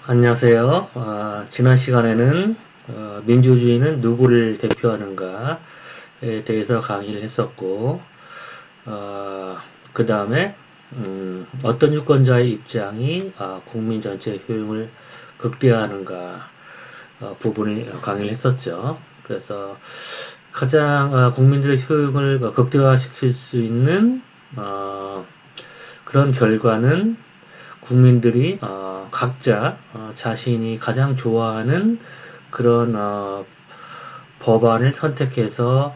안녕하세요. 지난 시간에는 민주주의는 누구를 대표하는가에 대해서 강의를 했었고, 그 다음에 어떤 유권자의 입장이 국민 전체의 효용을 극대화하는가 부분을 강의를 했었죠. 그래서 가장 국민들의 효용을 극대화시킬 수 있는 그런 결과는 국민들이 각자 자신이 가장 좋아하는 그런 법안을 선택해서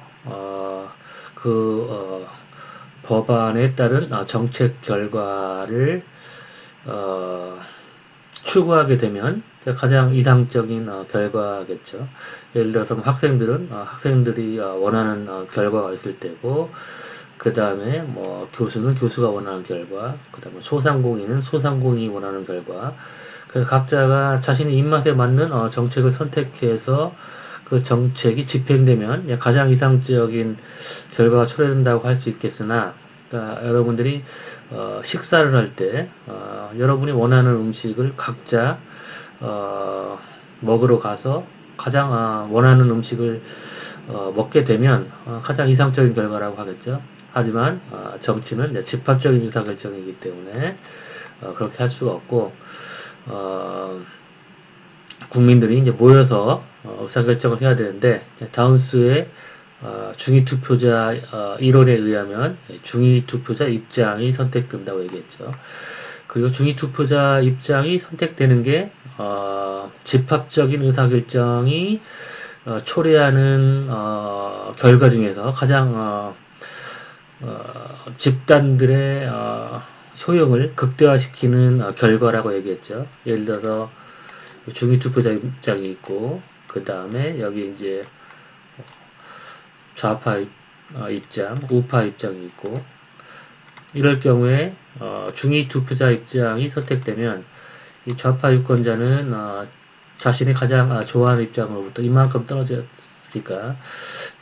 그 법안에 따른 정책 결과를 어, 추구하게 되면 가장 이상적인 결과겠죠. 예를 들어서 학생들은 학생들이 원하는 결과가 있을 때고, 그 다음에 뭐 교수는 교수가 원하는 결과, 그 다음에 소상공인은 소상공인이 원하는 결과. 그래서 각자가 자신의 입맛에 맞는 정책을 선택해서 그 정책이 집행되면 가장 이상적인 결과가 초래된다고 할 수 있겠으나, 그러니까 여러분들이 식사를 할 때 여러분이 원하는 음식을 각자 먹으러 가서 가장 원하는 음식을 먹게 되면 가장 이상적인 결과라고 하겠죠. 하지만 정치는 이제 집합적인 의사결정이기 때문에 그렇게 할 수가 없고, 어, 국민들이 이제 모여서 의사결정을 해야 되는데, 다운스의 중위투표자 이론에 의하면 중위투표자 입장이 선택된다고 얘기했죠. 그리고 중위투표자 입장이 선택되는 게 집합적인 의사결정이 초래하는 결과 중에서 가장 집단들의 효용을 극대화시키는 결과라고 얘기했죠. 예를 들어서 중위투표자 입장이 있고, 그 다음에 여기 이제 좌파 입장, 우파 입장이 있고, 이럴 경우에 중위 투표자 입장이 선택되면 이 좌파 유권자는 자신이 가장 좋아하는 입장으로부터 이만큼 떨어졌으니까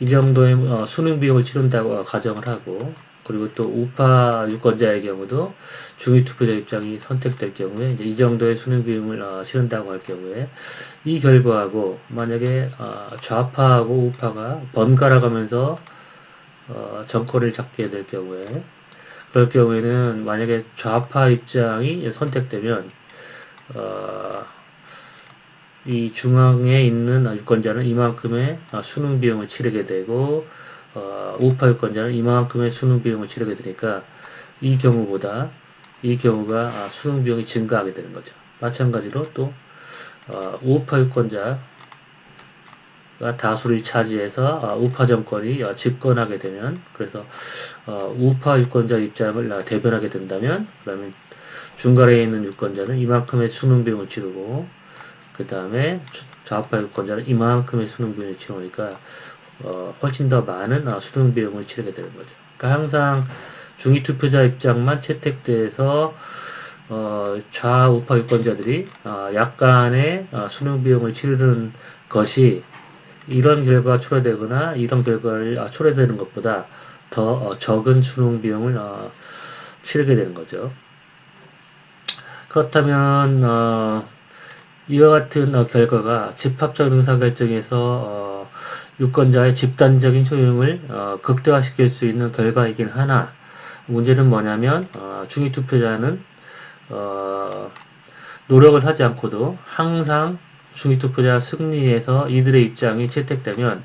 이 정도의 수능 비용을 치른다고 가정을 하고, 그리고 또 우파 유권자의 경우도 중위 투표자 입장이 선택될 경우에 이제 이 정도의 수능 비용을 치른다고 할 경우에 이 결과하고 만약에 좌파하고 우파가 번갈아 가면서 정권을 잡게 될 경우에, 그럴 경우에는 만약에 좌파 입장이 선택되면 어, 이 중앙에 있는 유권자는 이만큼의 수능 비용을 치르게 되고, 우파 유권자는 이만큼의 수능 비용을 치르게 되니까 이 경우가 수능 비용이 증가하게 되는 거죠. 마찬가지로 또 우파 유권자 다수를 차지해서 우파 정권이 집권하게 되면, 그래서 우파 유권자 입장을 대변하게 된다면, 그러면 중간에 있는 유권자는 이만큼의 수능 비용을 치르고, 그 다음에 좌파 유권자는 이만큼의 수능 비용을 치르니까 훨씬 더 많은 수능 비용을 치르게 되는 거죠. 그러니까 항상 중위 투표자 입장만 채택돼서 좌우파 유권자들이 약간의 수능 비용을 치르는 것이 이런 결과가 초래되거나 이런 결과를 초래되는 것보다 더 적은 수능 비용을 치르게 되는 거죠. 그렇다면 이와 같은 결과가 집합적 의사결정에서 유권자의 집단적인 효용을 극대화시킬 수 있는 결과이긴 하나, 문제는 뭐냐면 중위투표자는 노력을 하지 않고도 항상 중위투표자 승리에서 이들의 입장이 채택되면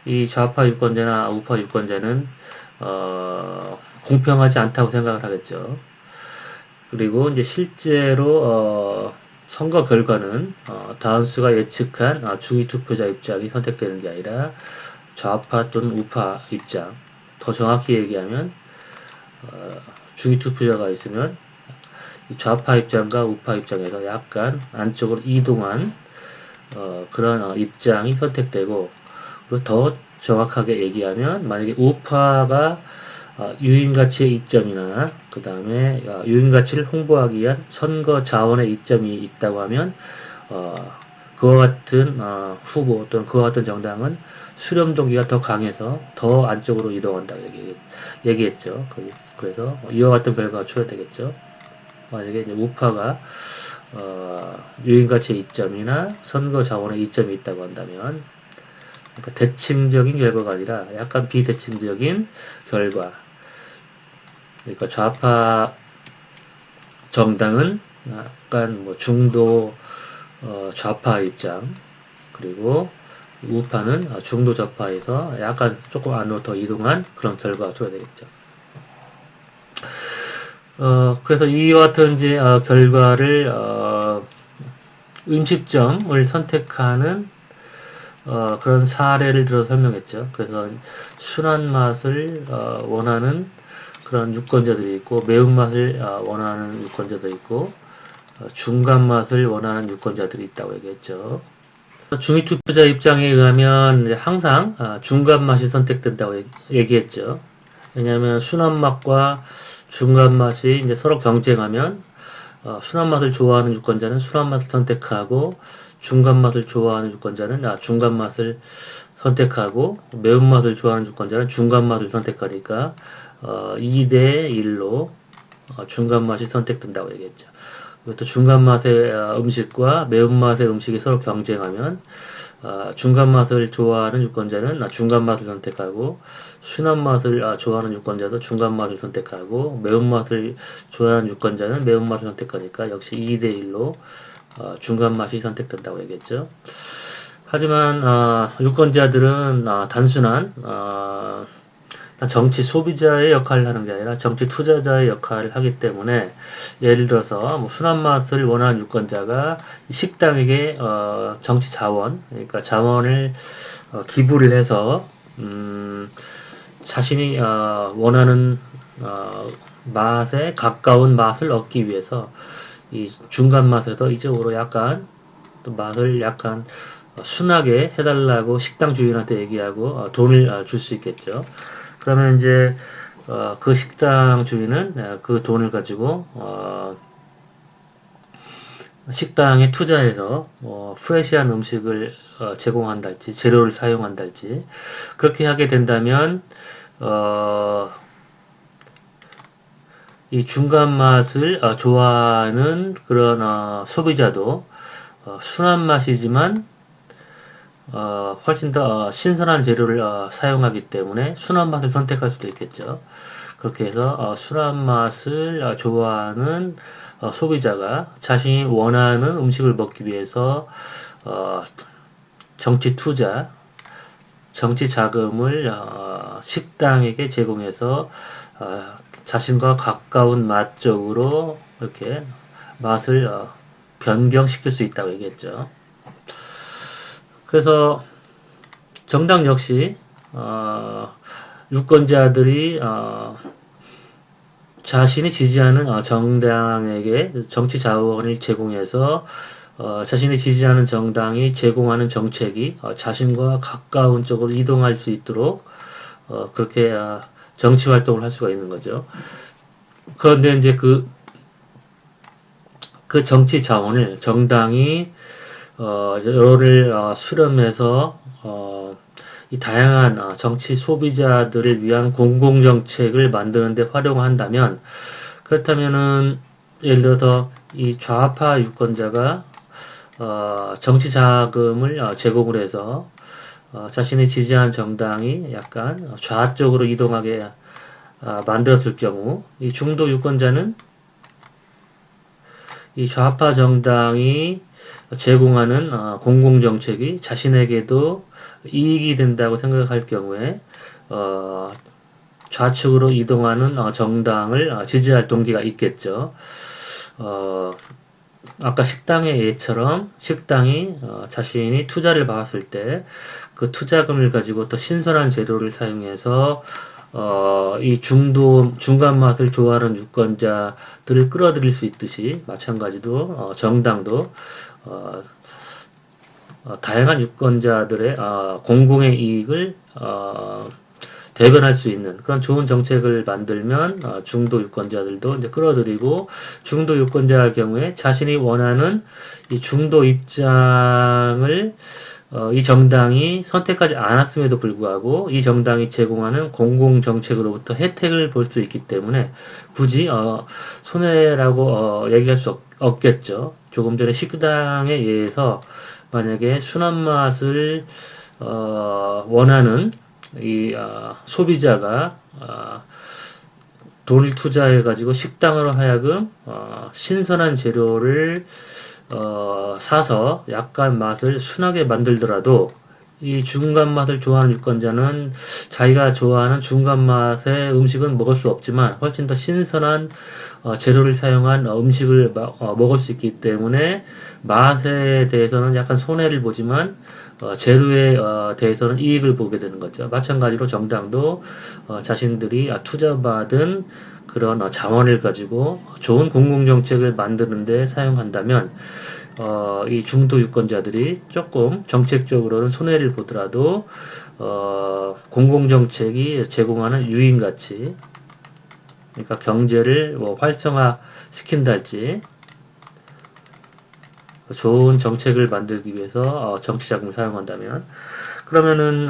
이 좌파 유권자나 우파 유권자는 공평하지 않다고 생각을 하겠죠. 그리고 이제 실제로 선거 결과는 다운스가 예측한 중위투표자 입장이 선택되는 게 아니라 좌파 또는 우파 입장, 더 정확히 얘기하면 중위투표자가 있으면 좌파 입장과 우파 입장에서 약간 안쪽으로 이동한 그런 입장이 선택되고, 그리고 더 정확하게 얘기하면 만약에 우파가 유인가치의 이점이나 그 다음에 유인가치를 홍보하기 위한 선거 자원의 이점이 있다고 하면 그와 같은 후보 또는 그와 같은 정당은 수렴 동기가 더 강해서 더 안쪽으로 이동한다고 얘기했죠. 그래서 이와 같은 결과가 초래되겠죠. 만약에 이제 우파가 유인가치의 이점이나 선거 자원의 이점이 있다고 한다면, 그러니까 대칭적인 결과가 아니라 약간 비대칭적인 결과. 그러니까 좌파 정당은 약간 뭐 중도 좌파 입장, 그리고 우파는 중도 좌파에서 약간 조금 안으로 더 이동한 그런 결과가 줘야 되겠죠. 그래서 이와 같은 이제 결과를 음식점을 선택하는 그런 사례를 들어 설명했죠. 그래서 순한 맛을 원하는 그런 유권자들이 있고, 매운맛을 원하는 유권자도 있고, 중간 맛을 원하는 유권자들이 있다고 얘기했죠. 중위투표자 입장에 의하면 항상 중간 맛이 선택된다고 얘기했죠. 왜냐하면 순한 맛과 중간 맛이 이제 서로 경쟁하면 순한 맛을 좋아하는 유권자는 순한 맛을 선택하고, 중간 맛을 좋아하는 유권자는 중간 맛을 선택하고, 매운맛을 좋아하는 유권자는 중간 맛을 선택하니까 2대 1로 중간 맛이 선택된다고 얘기했죠. 그리고 또 중간 맛의 음식과 매운맛의 음식이 서로 경쟁하면 중간 맛을 좋아하는 유권자는 중간 맛을 선택하고, 순한 맛을 좋아하는 유권자도 중간 맛을 선택하고, 매운맛을 좋아하는 유권자는 매운맛을 선택하니까 역시 2대1로 중간 맛이 선택된다고 얘기했죠. 하지만 유권자들은 단순한 정치 소비자의 역할을 하는 게 아니라 정치 투자자의 역할을 하기 때문에, 예를 들어서 뭐 순한 맛을 원하는 유권자가 식당에게 정치 자원, 그러니까 자원을 기부를 해서 자신이 원하는 맛에 가까운 맛을 얻기 위해서 이 중간 맛에서 이쪽으로 약간 또 맛을 약간 순하게 해달라고 식당 주인한테 얘기하고 돈을 줄 수 있겠죠. 그러면 이제 그 식당 주인은 그 돈을 가지고 식당에 투자해서 프레시한 음식을 제공한달지, 재료를 사용한달지, 그렇게 하게 된다면 이 중간 맛을 좋아하는 그런 소비자도 순한 맛이지만 훨씬 더 신선한 재료를 사용하기 때문에 순한 맛을 선택할 수도 있겠죠. 그렇게 해서 순한 맛을 좋아하는 소비자가 자신이 원하는 음식을 먹기 위해서 정치 투자, 정치 자금을 식당에게 제공해서 자신과 가까운 맛 쪽으로 이렇게 맛을 변경시킬 수 있다고 얘기했죠. 그래서 정당 역시 유권자들이 자신이 지지하는 정당에게 정치 자원을 제공해서 자신이 지지하는 정당이 제공하는 정책이 자신과 가까운 쪽으로 이동할 수 있도록 그렇게 정치 활동을 할 수가 있는 거죠. 그런데 이제 그 정치 자원을 정당이 여론을 수렴해서 이 다양한 정치 소비자들을 위한 공공정책을 만드는 데 활용한다면, 그렇다면은 예를 들어서 이 좌파 유권자가 정치 자금을 제공을 해서 자신이 지지한 정당이 약간 좌쪽으로 이동하게 만들었을 경우, 이 중도 유권자는 이 좌파 정당이 제공하는 공공정책이 자신에게도 이익이 된다고 생각할 경우에 좌측으로 이동하는 정당을 지지할 동기가 있겠죠. 아까 식당의 예처럼 식당이 자신이 투자를 받았을 때 그 투자금을 가지고 또 신선한 재료를 사용해서 이 중간 맛을 좋아하는 유권자들을 끌어들일 수 있듯이, 마찬가지로 정당도 다양한 유권자들의 공공의 이익을 대변할 수 있는 그런 좋은 정책을 만들면 중도 유권자들도 이제 끌어들이고, 중도 유권자의 경우에 자신이 원하는 이 중도 입장을 이 정당이 선택하지 않았음에도 불구하고 이 정당이 제공하는 공공정책으로부터 혜택을 볼 수 있기 때문에 굳이 손해라고 얘기할 수 없겠죠. 조금 전에 식당에 의해서 만약에 순한 맛을 원하는 이 소비자가 돈을 투자해가지고 식당으로 하여금 신선한 재료를 사서 약간 맛을 순하게 만들더라도 이 중간 맛을 좋아하는 유권자는 자기가 좋아하는 중간 맛의 음식은 먹을 수 없지만 훨씬 더 신선한 재료를 사용한 음식을 먹을 수 있기 때문에 맛에 대해서는 약간 손해를 보지만 재료에 대해서는 이익을 보게 되는 거죠. 마찬가지로 정당도 자신들이 투자받은 그런 자원을 가지고 좋은 공공정책을 만드는데 사용한다면 이 중도 유권자들이 조금 정책적으로는 손해를 보더라도 공공정책이 제공하는 유인가치, 그러니까 경제를 뭐 활성화 시킨달지 좋은 정책을 만들기 위해서 정치 자금을 사용한다면 그러면은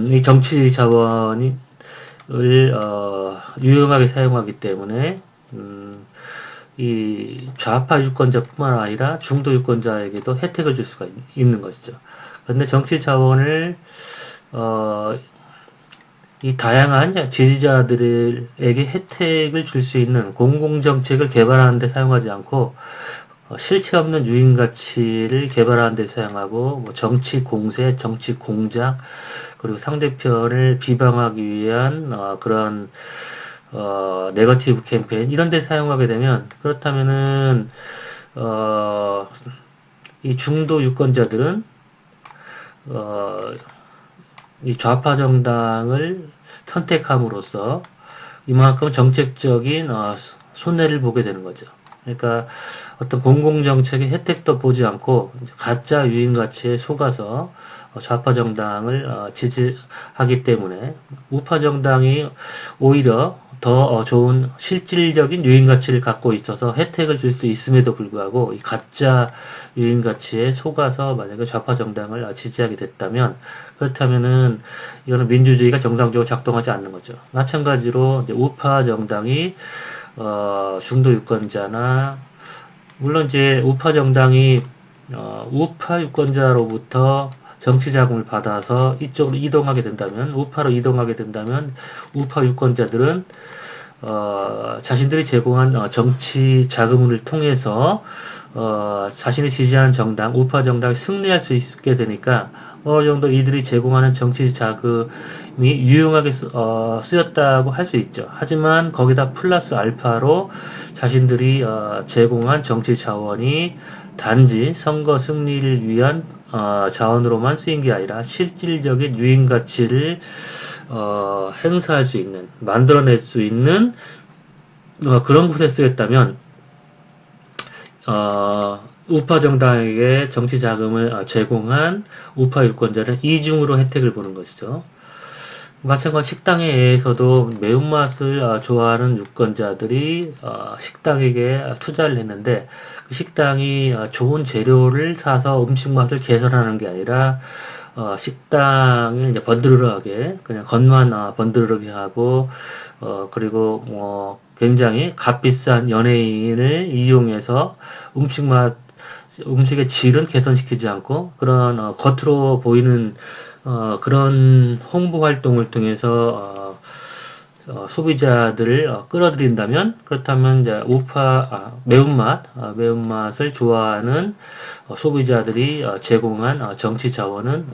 이 정치 자원을 유용하게 사용하기 때문에 이 좌파 유권자뿐만 아니라 중도 유권자에게도 혜택을 줄 수가 있는 것이죠. 그런데 정치 자원을 이 다양한 지지자들에게 혜택을 줄 수 있는 공공정책을 개발하는 데 사용하지 않고 실체 없는 유인가치를 개발하는 데 사용하고 뭐 정치 공세, 정치 공작 그리고 상대편을 비방하기 위한 그런 네거티브 캠페인 이런 데 사용하게 되면 그렇다면은 이 중도 유권자들은 이 좌파 정당을 선택함으로써 이만큼 정책적인 손해를 보게 되는 거죠. 그러니까 어떤 공공정책의 혜택도 보지 않고 가짜 유인가치에 속아서 좌파 정당을 지지하기 때문에 우파 정당이 오히려 더 좋은 실질적인 유인가치를 갖고 있어서 혜택을 줄 수 있음에도 불구하고 이 가짜 유인가치에 속아서 만약에 좌파 정당을 지지하게 됐다면 그렇다면은 이거는 민주주의가 정상적으로 작동하지 않는 거죠. 마찬가지로 이제 우파 정당이 중도 유권자나 물론 이제 우파 정당이 우파 유권자로부터 정치 자금을 받아서 이쪽으로 이동하게 된다면 우파로 이동하게 된다면 우파 유권자들은 자신들이 제공한 정치 자금을 통해서 자신이 지지하는 정당, 우파 정당이 승리할 수 있게 되니까 어느 정도 이들이 제공하는 정치 자금이 유용하게 쓰였다고 할 수 있죠. 하지만 거기다 플러스 알파로 자신들이 제공한 정치 자원이 단지 선거 승리를 위한 자원으로만 쓰인 게 아니라 실질적인 유인 가치를 행사할 수 있는, 만들어낼 수 있는 그런 곳에 쓰였다면 우파 정당에게 정치 자금을 제공한 우파 유권자는 이중으로 혜택을 보는 것이죠. 마찬가지 식당에서도 매운맛을 좋아하는 유권자들이 식당에게 투자를 했는데 그 식당이 좋은 재료를 사서 음식 맛을 개선하는 게 아니라 식당을 이제 번드르르하게 그냥 겉만 번드르르게 하고 그리고 뭐 굉장히 값비싼 연예인을 이용해서 음식의 질은 개선시키지 않고 그런 겉으로 보이는 그런 홍보 활동을 통해서 소비자들을 끌어들인다면 그렇다면 이제 매운맛을 좋아하는 소비자들이 제공한 정치 자원은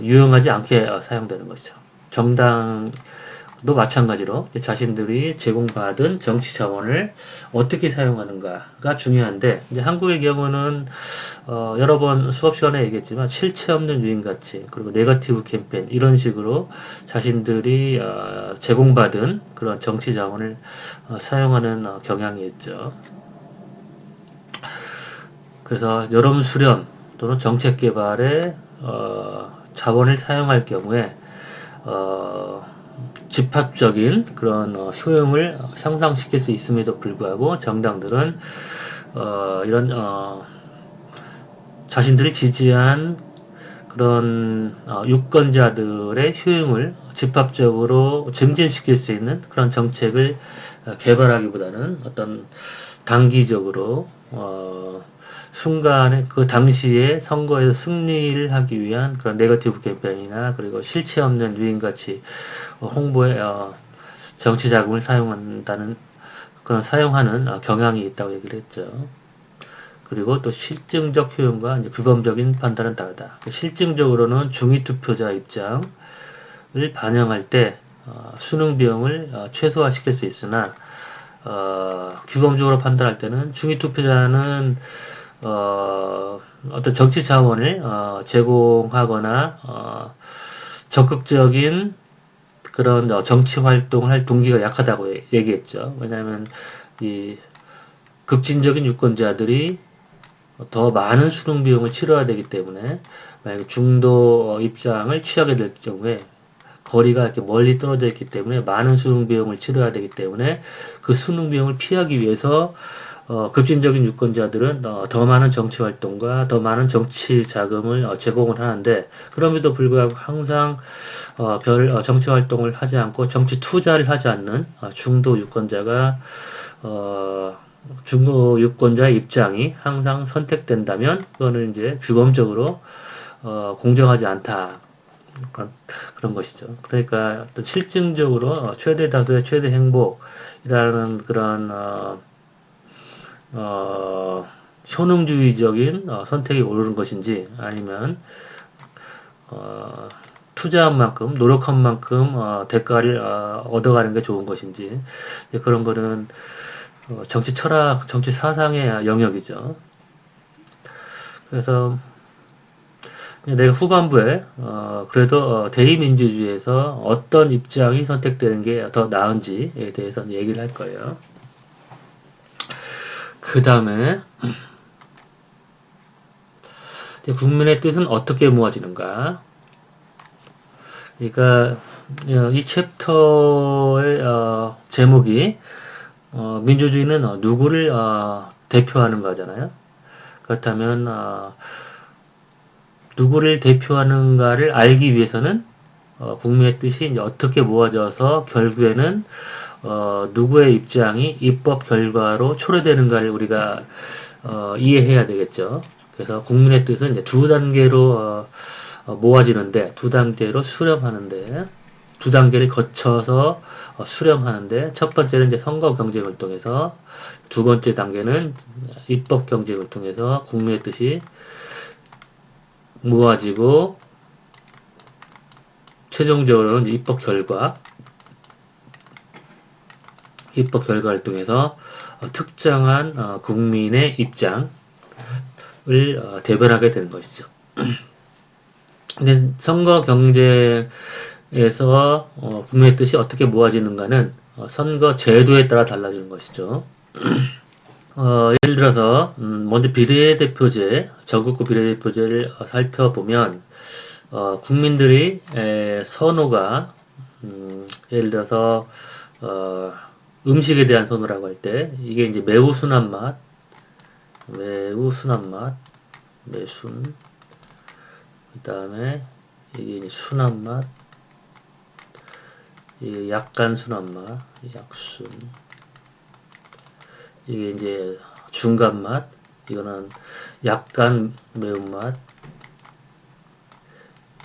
유용하지 않게 사용되는 것이죠. 정당도 마찬가지로 자신들이 제공받은 정치 자원을 어떻게 사용하는가가 중요한데 이제 한국의 경우는 여러 번 수업 시간에 얘기했지만 실체 없는 유인가치 그리고 네거티브 캠페인 이런 식으로 자신들이 제공받은 그런 정치 자원을 사용하는 경향이 있죠. 그래서 여론 수렴 또는 정책 개발에 자원을 사용할 경우에 집합적인 그런 효용을 향상시킬 수 있음에도 불구하고 정당들은 이런 자신들이 지지한 그런 유권자들의 효용을 집합적으로 증진시킬 수 있는 그런 정책을 개발하기보다는 어떤 단기적으로 순간에 그 당시에 선거에서 승리를 하기 위한 그런 네거티브 캠페인이나 그리고 실체 없는 유행같이 홍보에 정치 자금을 사용한다는 그런 사용하는 경향이 있다고 얘기를 했죠. 그리고 또 실증적 효용과 이제 규범적인 판단은 다르다. 실증적으로는 중위 투표자 입장을 반영할 때 수능 비용을 최소화시킬 수 있으나 규범적으로 판단할 때는 중위 투표자는 어떤 정치 자원을 제공하거나 적극적인 그런 정치 활동을 할 동기가 약하다고 얘기했죠. 왜냐하면 이 급진적인 유권자들이 더 많은 수능 비용을 치러야 되기 때문에 만약 중도 입장을 취하게 될 경우에 거리가 이렇게 멀리 떨어져 있기 때문에 많은 수능 비용을 치러야 되기 때문에 그 수능 비용을 피하기 위해서 급진적인 유권자들은 더 많은 정치 활동과 더 많은 정치 자금을 제공을 하는데 그럼에도 불구하고 항상 별 정치 활동을 하지 않고 정치 투자를 하지 않는 중도 유권자가 중도 유권자 입장이 항상 선택된다면 그거는 이제 규범적으로 공정하지 않다. 그런 것이죠. 그러니까 어떤 실증적으로 최대 다수의 최대 행복이라는 그런 효능주의적인 선택이 옳은 것인지 아니면 투자한 만큼 노력한 만큼 대가를 얻어가는 게 좋은 것인지 그런 거는 정치 철학, 정치 사상의 영역이죠. 그래서 내가 후반부에 그래도 대의민주주의에서 어떤 입장이 선택되는 게 더 나은지에 대해서 얘기를 할 거예요. 그 다음에 국민의 뜻은 어떻게 모아지는가? 그러니까 이 챕터의 제목이 민주주의는 누구를 대표하는 거잖아요. 그렇다면 누구를 대표하는가를 알기 위해서는 국민의 뜻이 이제 어떻게 모아져서 결국에는 누구의 입장이 입법 결과로 초래되는가를 우리가 이해해야 되겠죠. 그래서 국민의 뜻은 이제 두 단계로 모아지는데 두 단계로 수렴하는데 두 단계를 거쳐서 수렴하는데 첫 번째는 이제 선거 경쟁을 통해서 두 번째 단계는 입법 경쟁을 통해서 국민의 뜻이 모아지고 최종적으로는 입법 결과를 통해서 특정한 국민의 입장을 대변하게 되는 것이죠. 근데 선거 경쟁에서 국민의 뜻이 어떻게 모아지는가는 선거 제도에 따라 달라지는 것이죠. 예를 들어서 먼저 비례대표제, 전국구 비례대표제를 살펴보면 국민들이 선호가 예를 들어서 음식에 대한 선호라고 할 때 이게 이제 매우 순한 맛, 매순, 그 다음에 이게 이제 순한 맛, 이게 약간 순한 맛, 약순, 이게 이제 중간 맛, 이거는 약간 매운맛,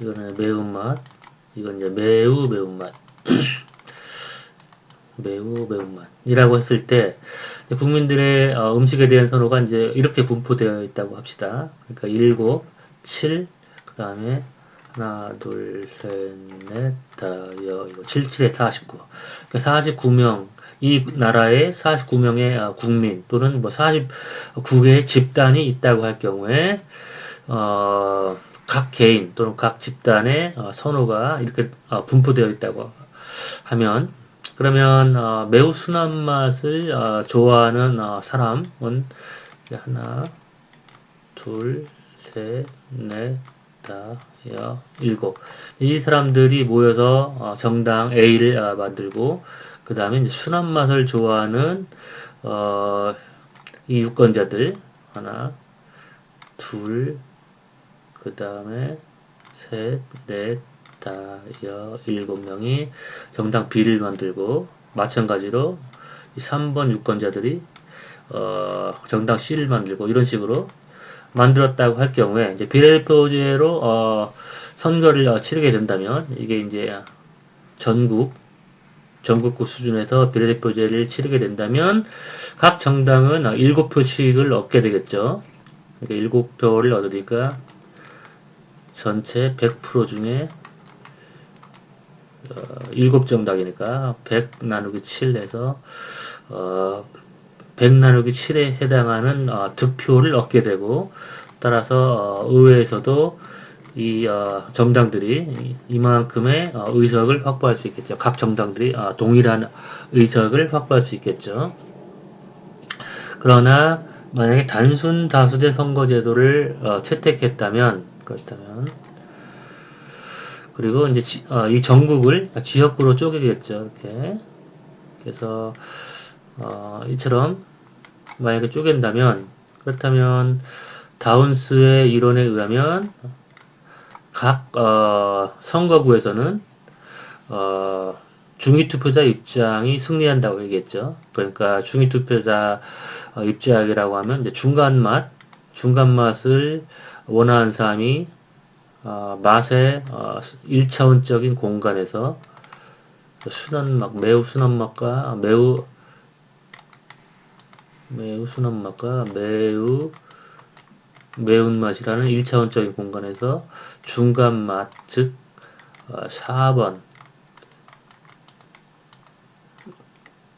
이거는 매운맛, 이건 이제 매우 매운맛, 매우 매운맛이라고 했을 때 국민들의 음식에 대한 선호가 이제 이렇게 분포되어 있다고 합시다. 그러니까 7, 7, 그 다음에 하나, 둘, 셋, 넷, 다, 여, 이거 7, 7에 49. 그러니까 49명, 이 나라에 49명의 국민 또는 뭐 49개의 집단이 있다고 할 경우에 각 개인 또는 각 집단의 선호가 이렇게 분포되어 있다고 하면 그러면 매우 순한 맛을 좋아하는 사람은 하나, 둘, 셋, 넷, 다, 여, 7. 이 사람들이 모여서 정당 A를 만들고 그 다음에 순한 맛을 좋아하는 이 유권자들 하나, 둘, 그 다음에 셋, 넷, 다, 여, 7명이 정당 B를 만들고, 마찬가지로 3번 유권자들이 정당 C를 만들고 이런 식으로 만들었다고 할 경우에 이제 비례대표제로 선거를 치르게 된다면 이게 이제 전국구 수준에서 비례대표제를 치르게 된다면 각 정당은 7표씩을 얻게 되겠죠. 그러니까 7표를 얻으니까 전체 100% 중에 7정당이니까 100 나누기 7 해서 100 나누기 7에 해당하는 득표를 얻게 되고, 따라서 의회에서도 이 정당들이 이만큼의 의석을 확보할 수 있겠죠. 각 정당들이 동일한 의석을 확보할 수 있겠죠. 그러나 만약에 단순 다수제 선거제도를 채택했다면, 그렇다면, 그리고 이제 이 전국을 지역구로 쪼개겠죠. 이렇게. 그래서 이처럼 만약에 쪼갠다면, 그렇다면 다운스의 이론에 의하면 각 선거구에서는 중위투표자 입장이 승리한다고 얘기했죠. 그러니까 중위투표자 입장이라고 하면 이제 중간맛을 원하는 사람이 맛의 1차원적인 공간에서 순한맛, 매우 순한맛과 매우 순한맛과 매우 매운맛이라는 1차원적인 공간에서 중간맛, 즉 4번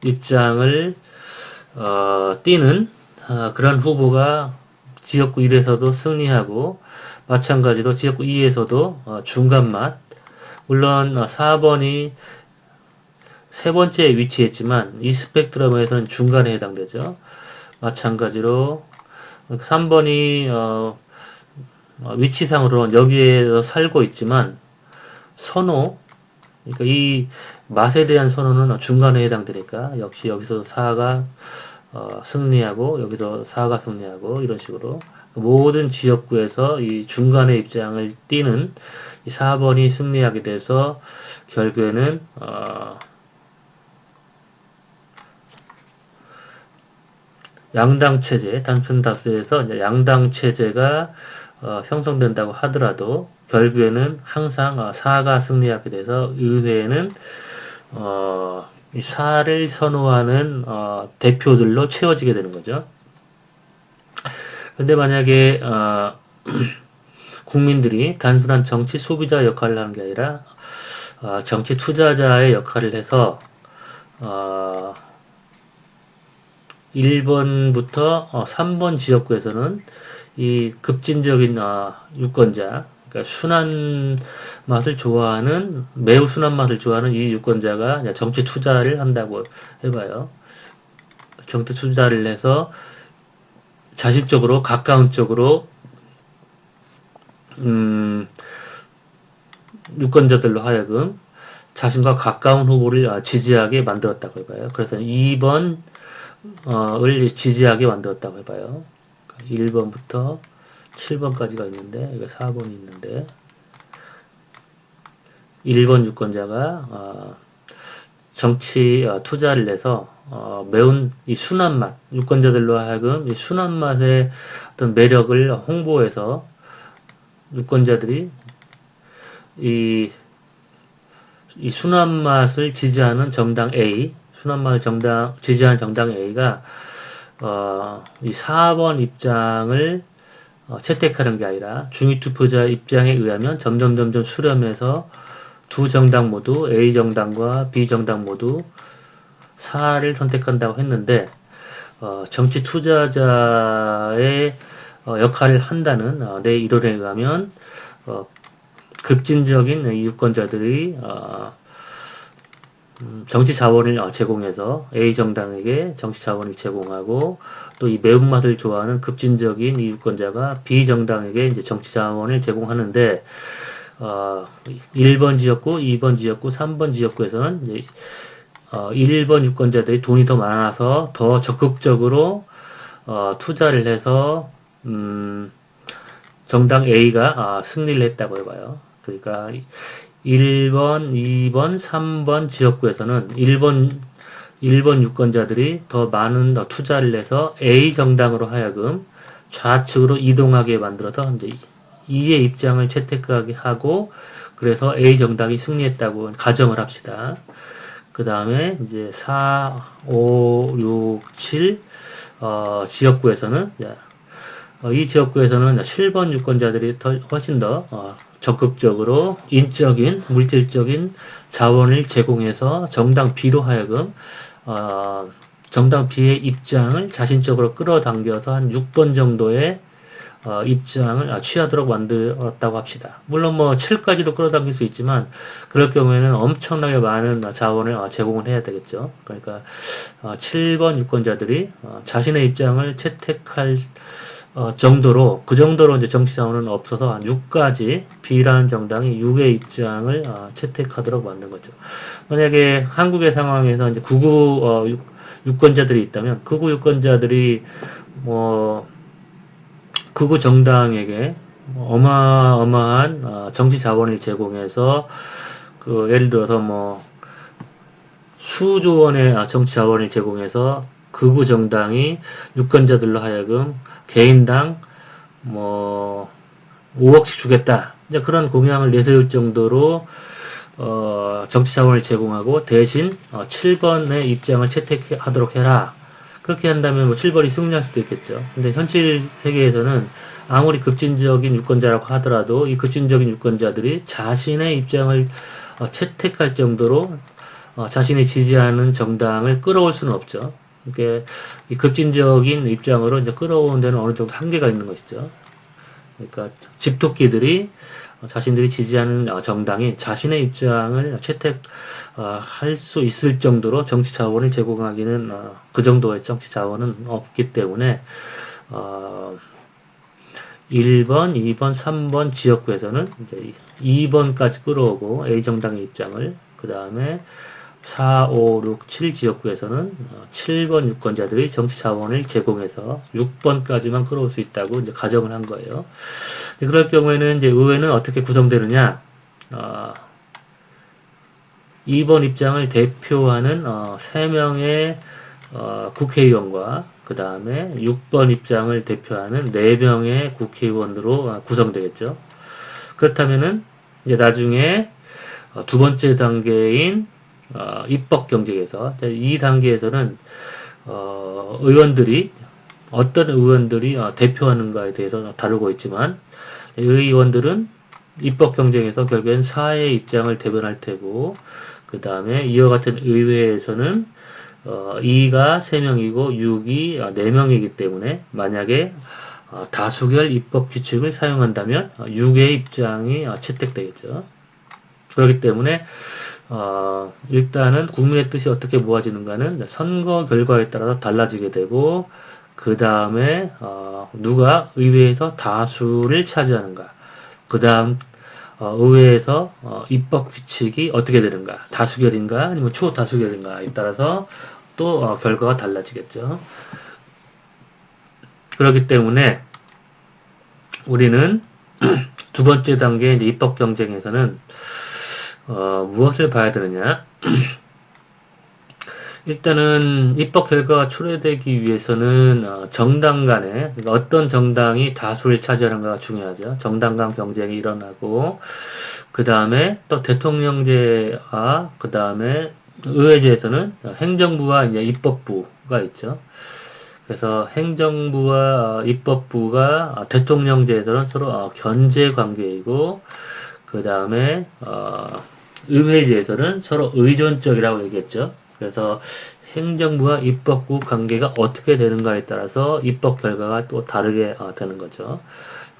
입장을 띄는 그런 후보가 지역구 1에서도 승리하고, 마찬가지로 지역구 2에서도 중간맛, 물론 4번이 세 번째에 위치했지만 이 스펙트럼에서는 중간에 해당되죠. 마찬가지로 3번이 위치상으로는 여기에 살고 있지만 선호, 그러니까 이 맛에 대한 선호는 중간에 해당되니까 역시 여기서 4가 승리하고 여기서 4가 승리하고 이런 식으로 모든 지역구에서 이 중간의 입장을 띄는 이 4번이 승리하게 돼서 결국에는 양당 체제, 단순 다수에서 이제 양당 체제가 형성된다고 하더라도 결국에는 항상 4가 승리하게 돼서 의회에는 이 4를 선호하는 대표들로 채워지게 되는 거죠. 근데 만약에 국민들이 단순한 정치 소비자 역할을 하는 게 아니라 정치 투자자의 역할을 해서 1번부터 3번 지역구에서는 이 급진적인 유권자, 그러니까 순한 맛을 좋아하는, 매우 순한 맛을 좋아하는 이 유권자가 정치 투자를 한다고 해봐요. 정치 투자를 해서 자신 쪽으로, 가까운 쪽으로 유권자들로 하여금 자신과 가까운 후보를 지지하게 만들었다고 해봐요. 그래서 2번을 지지하게 만들었다고 해봐요. 1번부터 7번까지가 있는데, 이거 4번이 있는데, 1번 유권자가 정치 투자를 해서 매운 이 순한 맛, 유권자들로 하여금 이 순한 맛의 어떤 매력을 홍보해서 유권자들이 이 순한 맛을 지지하는 정당 A, 순한 맛을 지지하는 정당 A가 이 4번 입장을 채택하는 게 아니라 중위투표자 입장에 의하면 점점 수렴해서 두 정당 모두 A 정당과 B 정당 모두 4를 선택한다고 했는데, 정치 투자자의 역할을 한다는 내 이론에 의하면 급진적인 유권자들이 정치 자원을 제공해서 A 정당에게 정치 자원을 제공하고, 또 이 매운맛을 좋아하는 급진적인 이 유권자가 B 정당에게 이제 정치 자원을 제공하는데, 1번 지역구, 2번 지역구, 3번 지역구에서는 이제 1번 유권자들이 돈이 더 많아서 더 적극적으로 투자를 해서 정당 A가 승리를 했다고 해봐요. 그러니까 1번, 2번, 3번 지역구에서는 1번 유권자들이 더 많은 투자를 해서 A 정당으로 하여금 좌측으로 이동하게 만들어서 이제 E의 입장을 채택하게 하고 그래서 A 정당이 승리했다고 가정을 합시다. 그 다음에 이제 4, 5, 6, 7 지역구에서는 이 지역구에서는 7번 유권자들이 훨씬 더 적극적으로 인적인, 물질적인 자원을 제공해서 정당 B로 하여금 정당 B의 입장을 자신적으로 끌어당겨서 한 6번 정도의 입장을 취하도록 만들었다고 합시다. 물론 뭐 7까지도 끌어당길 수 있지만 그럴 경우에는 엄청나게 많은 자원을 제공을 해야 되겠죠. 그러니까 7번 유권자들이 자신의 입장을 채택할 정도로 그 정도로 이제 정치 자원은 없어서 한 6까지 B라는 정당이 6의 입장을 채택하도록 만든 거죠. 만약에 한국의 상황에서 이제 극우 유권자들이 있다면 극우 유권자들이 뭐 극우 정당에게 어마어마한 정치 자원을 제공해서 그 예를 들어서 뭐 수조 원의 정치 자원을 제공해서 극우 정당이 유권자들로 하여금 개인당 뭐 5억씩 주겠다. 이제 그런 공약을 내세울 정도로 정치 자원을 제공하고 대신 7번의 입장을 채택하도록 해라. 그렇게 한다면 뭐 7번이 승리할 수도 있겠죠. 근데 현실 세계에서는 아무리 급진적인 유권자라고 하더라도 이 급진적인 유권자들이 자신의 입장을 채택할 정도로 자신이 지지하는 정당을 끌어올 수는 없죠. 이게 이 급진적인 입장으로 이제 끌어오는 데는 어느 정도 한계가 있는 것이죠. 그러니까 집토끼들이 자신들이 지지하는 정당이 자신의 입장을 채택할 수 있을 정도로 정치 자원을 제공하기는 그 정도의 정치 자원은 없기 때문에 1번, 2번, 3번 지역구에서는 이제 2번까지 끌어오고 A 정당의 입장을 그 다음에 4, 5, 6, 7 지역구에서는 7번 유권자들이 정치 자원을 제공해서 6번까지만 끌어올 수 있다고 이제 가정을 한 거예요. 그럴 경우에는 이제 의회는 어떻게 구성되느냐? 2번 입장을 대표하는 3명의 국회의원과 그 다음에 6번 입장을 대표하는 4명의 국회의원으로 구성되겠죠. 그렇다면은 이제 나중에 두 번째 단계인 입법 경쟁에서 이 단계에서는 의원들이 어떤 의원들이 대표하는가에 대해서 다루고 있지만 의원들은 입법 경쟁에서 결국엔 사의 입장을 대변할 테고 그 다음에 이와 같은 의회에서는 2가 3명이고 6이 4명이기 때문에 만약에 다수결 입법 규칙을 사용한다면 6의 입장이 채택되겠죠. 그렇기 때문에 일단은 국민의 뜻이 어떻게 모아지는가는 선거 결과에 따라서 달라지게 되고 그 다음에 누가 의회에서 다수를 차지하는가 그 다음 의회에서 입법 규칙이 어떻게 되는가 다수결인가 아니면 초다수결인가에 따라서 또 결과가 달라지겠죠. 그렇기 때문에 우리는 두 번째 단계 입법 경쟁에서는 무엇을 봐야 되느냐? 일단은 입법 결과가 초래되기 위해서는 정당 간에 그러니까 어떤 정당이 다수를 차지하는가가 중요하죠. 정당 간 경쟁이 일어나고 그 다음에 또 대통령제와 그 다음에 의회제에서는 행정부와 이제 입법부가 있죠. 그래서 행정부와 입법부가 대통령제에서는 서로 견제 관계이고 그 다음에 의회제에서는 서로 의존적이라고 얘기했죠. 그래서 행정부와 입법부 관계가 어떻게 되는가에 따라서 입법 결과가 또 다르게 되는 거죠.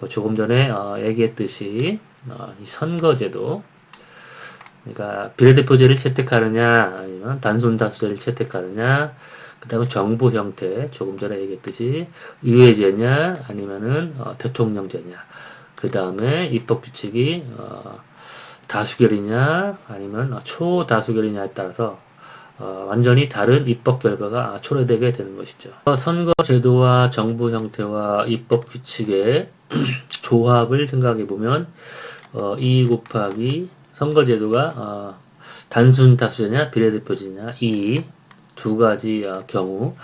조금 전에 얘기했듯이 이 선거제도 그러니까 비례대표제를 채택하느냐 아니면 단순다수제를 채택하느냐 그 다음에 정부 형태 조금 전에 얘기했듯이 의회제냐 아니면은 대통령제냐 그 다음에 입법규칙이 다수결이냐 아니면 초다수결이냐에 따라서 완전히 다른 입법 결과가 초래되게 되는 것이죠. 선거제도와 정부 형태와 입법 규칙의 조합을 생각해 보면 2 곱하기 선거제도가 단순 다수제냐 비례대표제냐 이 두 가지 경우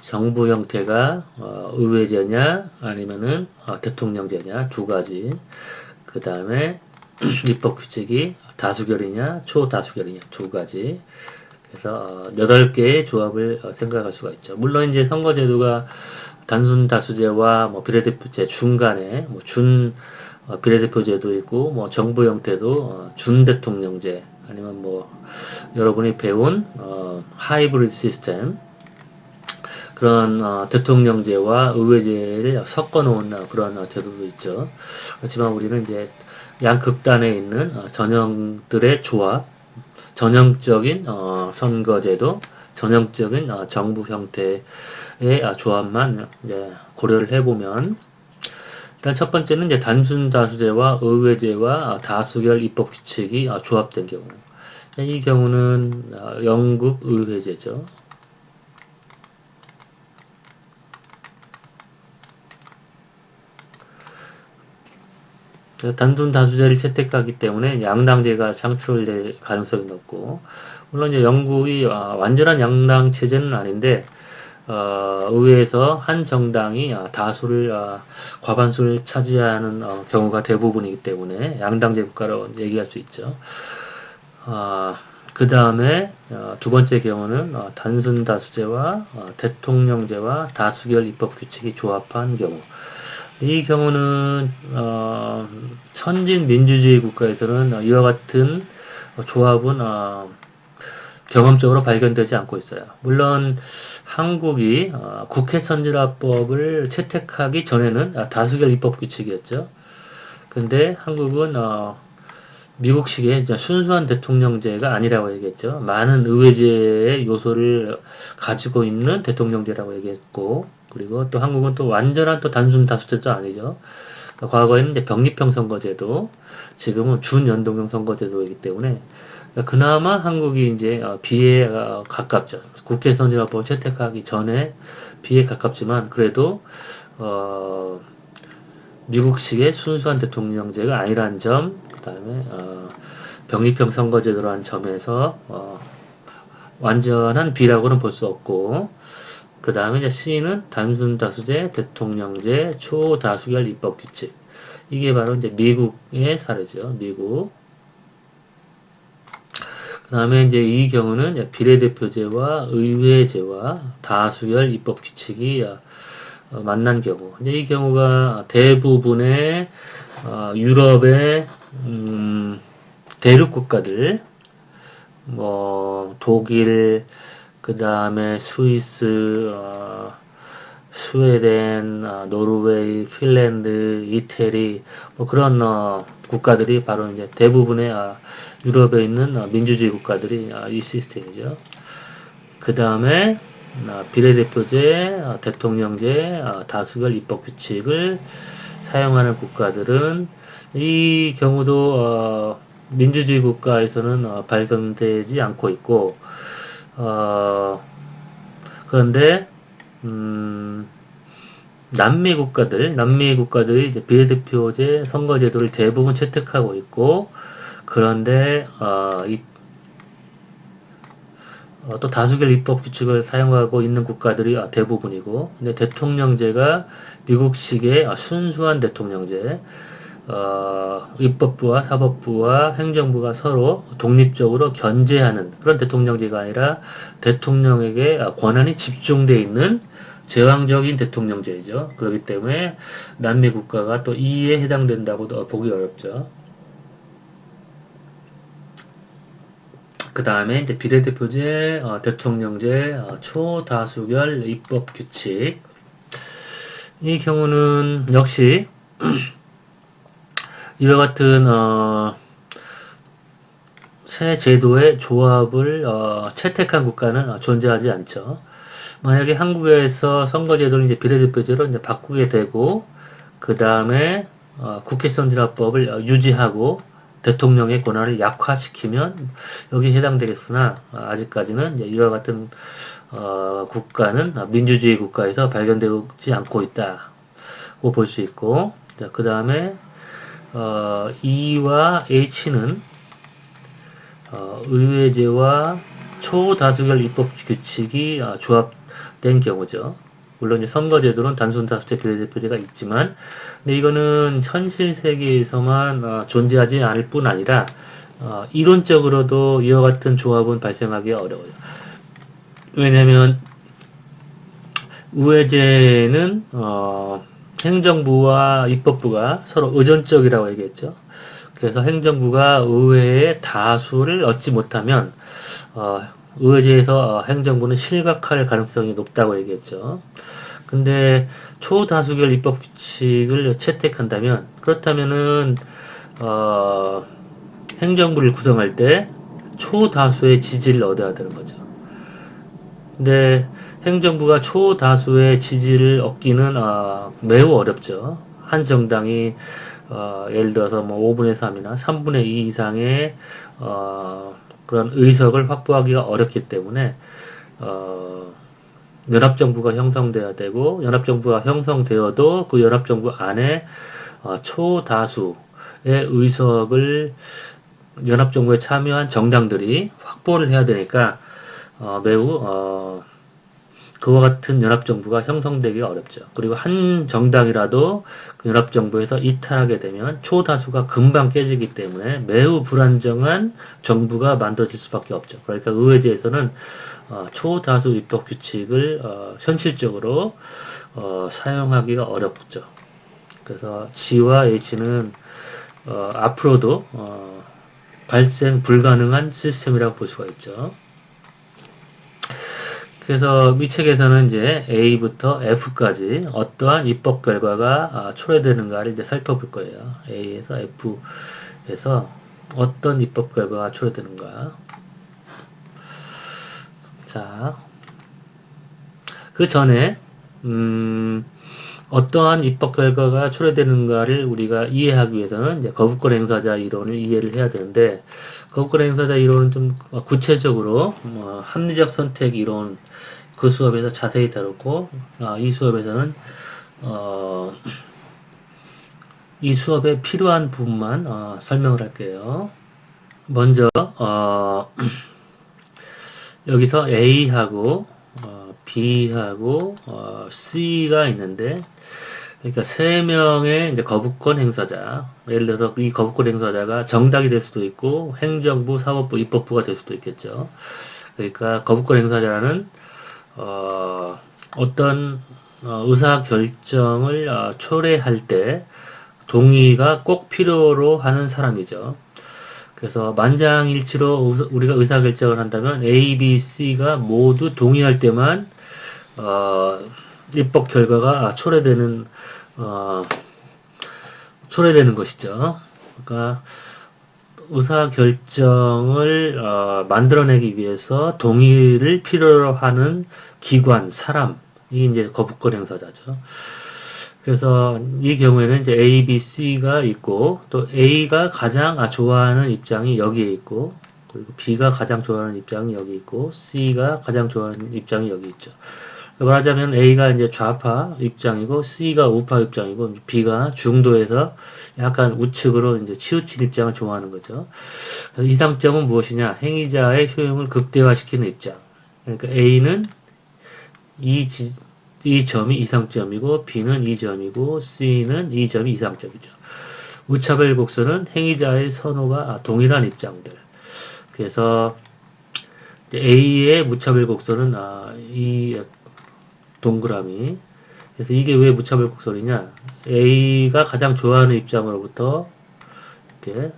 정부 형태가 의회제냐 아니면은 대통령제냐 두 가지 그 다음에 입법 규칙이 다수결이냐 초다수결이냐 두 가지 그래서 8개의 조합을 생각할 수가 있죠. 물론 이제 선거제도가 단순 다수제와 뭐 비례대표제 중간에 뭐 준 비례대표제도 있고 뭐 정부 형태도 준 대통령제 아니면 뭐 여러분이 배운 하이브리드 시스템 그런 대통령제와 의회제를 섞어 놓은 그런 제도도 있죠. 그렇지만 우리는 이제 양극단에 있는 전형들의 조합, 전형적인 선거제도, 전형적인 정부 형태의 조합만 이제 고려를 해보면 일단 첫 번째는 이제 단순 다수제와 의회제와 다수결 입법 규칙이 조합된 경우. 이 경우는 영국 의회제죠. 단순 다수제를 채택하기 때문에 양당제가 창출될 가능성이 높고 물론 이제 영국이 완전한 양당 체제는 아닌데 의회에서 한 정당이 다수를 과반수를 차지하는 경우가 대부분이기 때문에 양당제 국가로 얘기할 수 있죠. 그 다음에 두 번째 경우는 단순 다수제와 대통령제와 다수결 입법 규칙이 조합한 경우. 이 경우는 선진 민주주의 국가에서는 이와 같은 조합은 경험적으로 발견되지 않고 있어요. 물론 한국이 국회 선진화법을 채택하기 전에는 다수결 입법 규칙이었죠. 근데 한국은 미국식의 순수한 대통령제가 아니라고 얘기했죠. 많은 의회제의 요소를 가지고 있는 대통령제라고 얘기했고, 그리고 또 한국은 또 완전한 또 단순 다수제도 아니죠. 그러니까 과거에는 이제 병립형 선거제도, 지금은 준연동형 선거제도이기 때문에 그나마 한국이 이제 비에 가깝죠. 국회 선진화법을 채택하기 전에 비에 가깝지만 그래도 미국식의 순수한 대통령제가 아니란 점, 그 다음에 병립형 선거제도라는 점에서 완전한 비라고는 볼 수 없고, 그 다음에 이제 C는 단순 다수제, 대통령제, 초다수결 입법 규칙. 이게 바로 이제 미국의 사례죠. 미국. 그 다음에 이제 이 경우는 비례대표제와 의회제와 다수결 입법 규칙이 만난 경우. 이제 이 경우가 대부분의 유럽의 대륙 국가들, 뭐 독일, 그 다음에 스위스, 스웨덴, 노르웨이, 핀란드, 이태리, 뭐 그런 국가들이 바로 이제 대부분의 유럽에 있는 민주주의 국가들이 이 시스템이죠. 그 다음에 비례대표제, 대통령제, 다수결 입법 규칙을 사용하는 국가들은 이 경우도 민주주의 국가에서는 발견되지 않고 있고 그런데 남미 국가들이 이제 비례대표제 선거제도를 대부분 채택하고 있고 그런데 또 다수결 입법 규칙을 사용하고 있는 국가들이 대부분이고 근데 대통령제가 미국식의 순수한 대통령제 입법부와 사법부와 행정부가 서로 독립적으로 견제하는 그런 대통령제가 아니라 대통령에게 권한이 집중되어 있는 제왕적인 대통령제이죠. 그렇기 때문에 남미 국가가 또 이에 해당된다고도 보기 어렵죠. 그 다음에 이제 비례대표제, 대통령제, 초다수결 입법 규칙. 이 경우는 역시 이와 같은 새 제도의 조합을 채택한 국가는 존재하지 않죠. 만약에 한국에서 선거제도를 이제 비례대표제로 이제 바꾸게 되고 그 다음에 국회 선진화법을 유지하고 대통령의 권한을 약화시키면 여기에 해당되겠으나 아직까지는 이제 이와 같은 국가는 민주주의 국가에서 발견되지 않고 있다고 볼 수 있고, 그 다음에 E와 H는 의회제와 초다수결 입법 규칙이 조합된 경우죠. 물론 이제 선거제도는 단순 다수제 비례대표제가 있지만, 근데 이거는 현실 세계에서만 존재하지 않을 뿐 아니라 이론적으로도 이와 같은 조합은 발생하기 어려워요. 왜냐하면 의회제는 행정부와 입법부가 서로 의존적이라고 얘기했죠. 그래서 행정부가 의회의 다수를 얻지 못하면 의회제에서 행정부는 실각할 가능성이 높다고 얘기했죠. 근데 초다수결 입법 규칙을 채택한다면, 그렇다면은 행정부를 구성할 때 초다수의 지지를 얻어야 되는 거죠. 근데 행정부가 초다수의 지지를 얻기는 매우 어렵죠. 한 정당이 예를 들어서 뭐 5분의 3이나 3분의 2 이상의 그런 의석을 확보하기가 어렵기 때문에 연합정부가 형성돼야 되고, 연합정부가 형성되어도 그 연합정부 안에 초다수의 의석을 연합정부에 참여한 정당들이 확보를 해야 되니까 매우 그와 같은 연합정부가 형성되기가 어렵죠. 그리고 한 정당이라도 그 연합정부에서 이탈하게 되면 초다수가 금방 깨지기 때문에 매우 불안정한 정부가 만들어질 수밖에 없죠. 그러니까 의회제에서는 초다수 입법 규칙을 현실적으로 사용하기가 어렵죠. 그래서 G와 H는 앞으로도 발생 불가능한 시스템이라고 볼 수가 있죠. 그래서 이 책에서는 이제 A부터 F까지 어떠한 입법 결과가 초래되는가를 이제 살펴볼 거예요. A에서 F에서 어떤 입법 결과가 초래되는가. 자, 그 전에 어떠한 입법 결과가 초래되는가를 우리가 이해하기 위해서는 이제 거부권 행사자 이론을 이해를 해야 되는데, 거부권 행사자 이론은 좀 구체적으로 합리적 선택 이론 그 수업에서 자세히 다뤘고, 이 수업에서는 이 수업에 필요한 부분만 설명을 할게요. 먼저 여기서 A하고 B하고 C가 있는데, 그러니까 세 명의 이제 거부권 행사자. 예를 들어서 이 거부권 행사자가 정당이 될 수도 있고 행정부, 사법부, 입법부가 될 수도 있겠죠. 그러니까 거부권 행사자라는 어떤 의사 결정을 초래할 때 동의가 꼭 필요로 하는 사람이죠. 그래서 만장일치로 우리가 의사결정을 한다면 A, B, C가 모두 동의할 때만 입법 결과가 초래되는 것이죠. 그러니까 의사결정을 만들어내기 위해서 동의를 필요로 하는 기관, 사람이 이제 거부권 행사자죠. 그래서 이 경우에는 이제 A, B, C가 있고, 또 A가 가장 좋아하는 입장이 여기에 있고, 그리고 B가 가장 좋아하는 입장이 여기 있고, C가 가장 좋아하는 입장이 여기 있죠. 말하자면 A가 이제 좌파 입장이고, C가 우파 입장이고, B가 중도에서 약간 우측으로 이제 치우친 입장을 좋아하는 거죠. 그래서 이상점은 무엇이냐? 행위자의 효용을 극대화시키는 입장. 그러니까 A는 이 점이 이상점이고, B는 이 점이고, C는 이 점이 이상점이죠. 우차별 곡선은 행위자의 선호가 동일한 입장들. 그래서 A의 무차별 곡선은 이 동그라미. 그래서 이게 왜 무차별 곡선이냐? A가 가장 좋아하는 입장으로부터 이렇게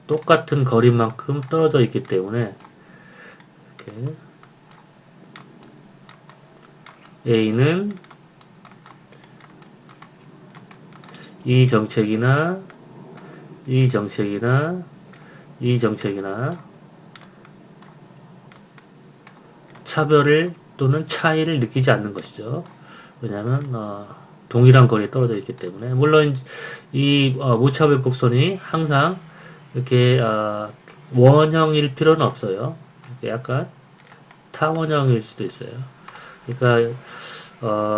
똑같은 거리만큼 떨어져 있기 때문에 이렇게 A는 이 정책이나 이 정책이나 이 정책이나 차별을 또는 차이를 느끼지 않는 것이죠. 왜냐하면 동일한 거리에 떨어져 있기 때문에 물론 이 무차별 곡선이 항상 이렇게 원형일 필요는 없어요. 이렇게 약간 타원형일 수도 있어요. 그러니까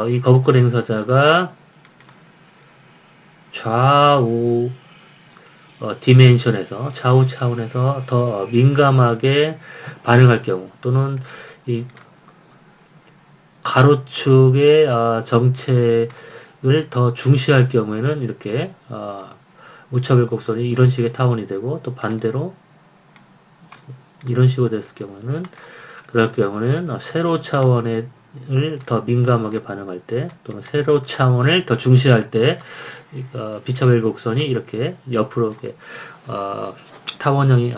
이 거부권 행사자가 좌우 디멘션에서 좌우 차원에서 더 민감하게 반응할 경우 또는 이 가로축의 정책을 더 중시할 경우에는 이렇게 무차별 곡선이 이런 식의 타원이 되고 또 반대로 이런 식으로 됐을 경우에는 그럴 경우는 세로 차원을 더 민감하게 반응할 때 또는 세로 차원을 더 중시할 때 비차별 곡선이 이렇게 옆으로 이렇게 타원형이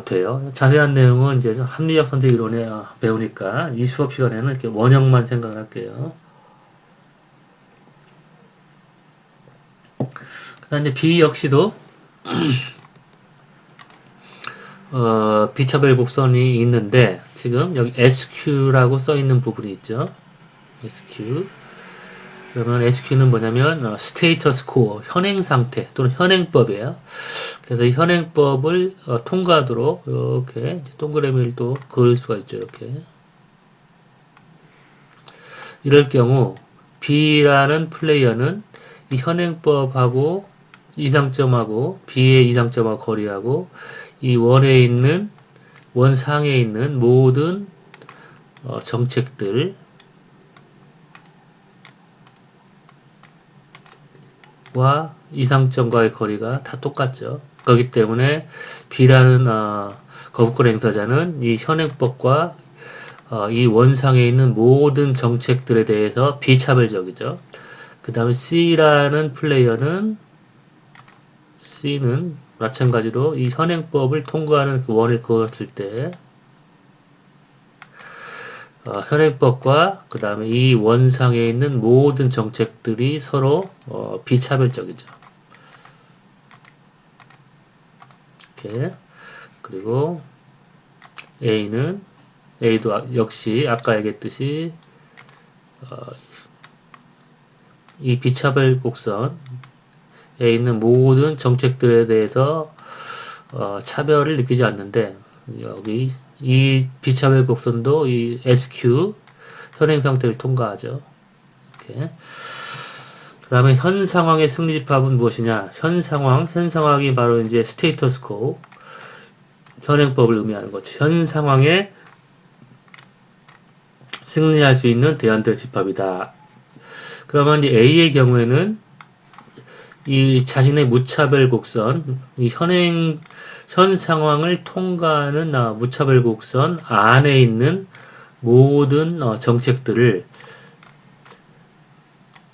돼요. 자세한 내용은 이제 합리적 선택 이론에 배우니까 이 수업 시간에는 이렇게 원형만 생각을 할게요. 그다음 이제 B 역시도 비차별 곡선이 있는데 지금 여기 SQ라고 써 있는 부분이 있죠. SQ. 그러면 SQ는 뭐냐면 스테이터스 코어, 현행 상태 또는 현행법이에요. 그래서 이 현행법을 통과하도록 이렇게 동그라미를 또 그을 수가 있죠. 이렇게. 이럴 경우 B라는 플레이어는 이 현행법하고 이상점하고 B의 이상점하고 거리하고 이 원상에 있는 모든 정책들 와 이상점과의 거리가 다 똑같죠. 그렇기 때문에 B라는 거부권 행사자는 이 현행법과 이 원상에 있는 모든 정책들에 대해서 비차별적이죠. 그 다음에 C라는 플레이어는 C는 마찬가지로 이 현행법을 통과하는 그 원을 그었을 때 현행법과 그 다음에 이 원상에 있는 모든 정책들이 서로 비차별적이죠. 이렇게 그리고 A도 역시 아까 얘기했듯이 이 비차별 곡선에 있는 모든 정책들에 대해서 차별을 느끼지 않는데 여기 이 비차별 곡선도 이 SQ 현행 상태를 통과하죠. 이렇게. 그 다음에 현 상황의 승리 집합은 무엇이냐? 현 상황이 바로 이제 스테이터스 코 현행법을 의미하는 거죠. 현 상황에 승리할 수 있는 대안들 집합이다. 그러면 이제 A의 경우에는 이 자신의 무차별 곡선, 이 현 상황을 통과하는 무차별 곡선 안에 있는 모든 정책들을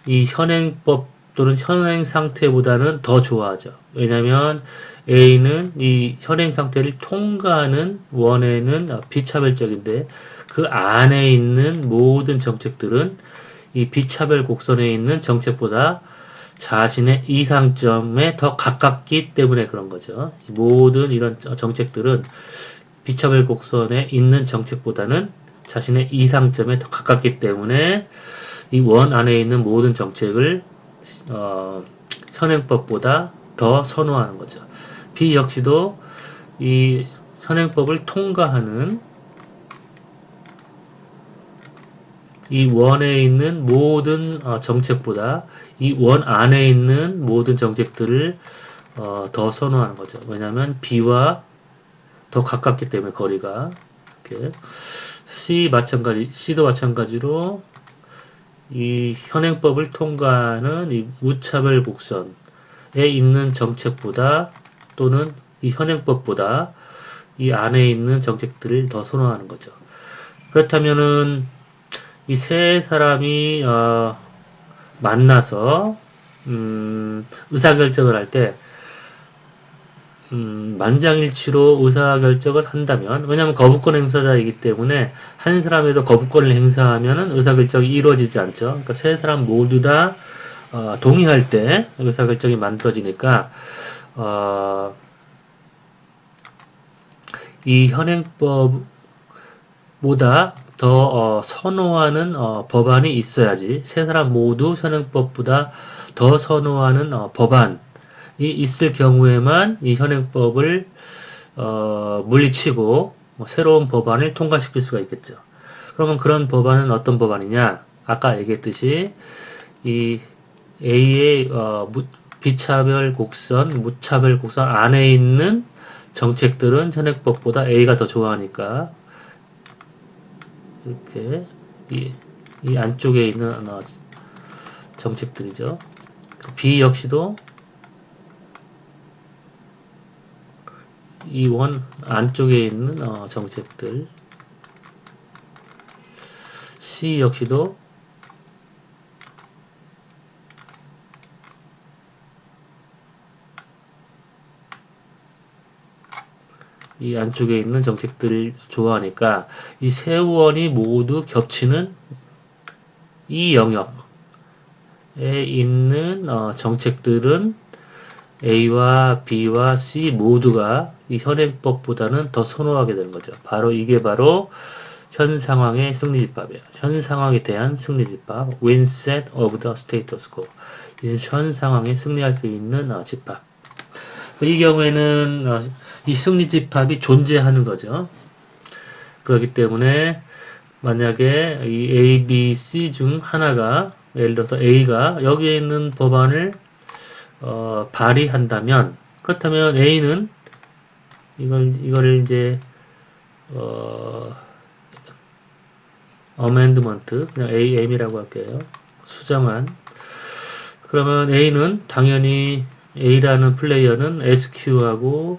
이 현행법 또는 현행 상태보다는 더 좋아하죠. 왜냐하면 A는 이 현행 상태를 통과하는 원에는 비차별적인데 그 안에 있는 모든 정책들은 이 비차별 곡선에 있는 정책보다 자신의 이상점에 더 가깝기 때문에 그런 거죠. 모든 이런 정책들은 비차별 곡선에 있는 정책보다는 자신의 이상점에 더 가깝기 때문에 이 원 안에 있는 모든 정책을 현행법보다 더 선호하는 거죠. B 역시도 이 현행법을 통과하는 이 원에 있는 모든 정책보다 이 원 안에 있는 모든 정책들을 더 선호하는 거죠. 왜냐하면 B와 더 가깝기 때문에 거리가 이렇게 C도 마찬가지로 이 현행법을 통과하는 이 무차별 곡선에 있는 정책보다 또는 이 현행법보다 이 안에 있는 정책들을 더 선호하는 거죠. 그렇다면은 이 세 사람이 만나서 의사결정을 할 때 만장일치로 의사결정을 한다면 왜냐하면 거부권 행사자이기 때문에 한 사람에도 거부권을 행사하면 의사결정이 이루어지지 않죠. 그러니까 세 사람 모두 다 동의할 때 의사결정이 만들어지니까 이 현행법보다 더 선호하는 법안이 있어야지. 세 사람 모두 현행법보다 더 선호하는 법안이 있을 경우에만 이 현행법을 물리치고 새로운 법안을 통과시킬 수가 있겠죠. 그러면 그런 법안은 어떤 법안이냐? 아까 얘기했듯이 이 A의 비차별 곡선, 무차별 곡선 안에 있는 정책들은 현행법보다 A가 더 좋아하니까 이렇게 이 안쪽에 있는 정책들이죠. B 역시도 이 원 안쪽에 있는 정책들. C 역시도 이 안쪽에 있는 정책들을 좋아하니까 이 세 원이 모두 겹치는 이 영역에 있는 정책들은 A와 B와 C 모두가 이 현행법보다는 더 선호하게 되는 거죠. 이게 바로 현 상황의 승리집합이에요. 현 상황에 대한 승리집합. Win set of the status quo. 현 상황에 승리할 수 있는 집합. 이 경우에는 이 승리집합이 존재하는 거죠. 그렇기 때문에 만약에 이 A, B, C 중 하나가 예를 들어서 A가 여기에 있는 법안을 발의한다면 그렇다면 A는 이걸 이제 amendment 그냥 AM이라고 할게요. 수정안. 그러면 A는 당연히 A라는 플레이어는 SQ하고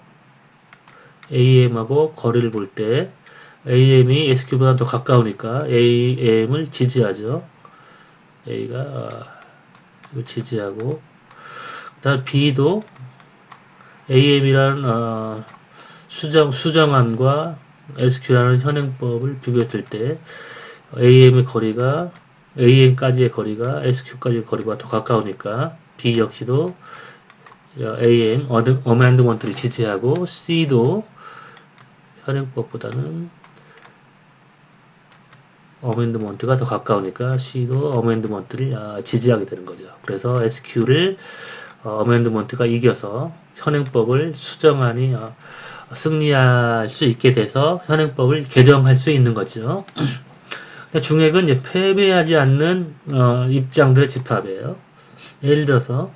AM하고 거리를 볼 때 AM이 SQ보다 더 가까우니까 AM을 지지하죠. A가 지지하고 그다음 B도 AM이란 수정안과 SQ라는 현행법을 비교했을 때 AM의 거리가 AM까지의 거리가 SQ까지의 거리가 더 가까우니까 B 역시도 AM 어멘드먼트를 지지하고 C도 현행법보다는 어멘드먼트가 더 가까우니까 C도 어멘드먼트를 지지하게 되는 거죠. 그래서 SQ를 어멘드먼트가 이겨서 현행법을 수정안이 승리할 수 있게 돼서 현행법을 개정할 수 있는 거죠. 중액은 이제 패배하지 않는 입장들의 집합이에요. 예를 들어서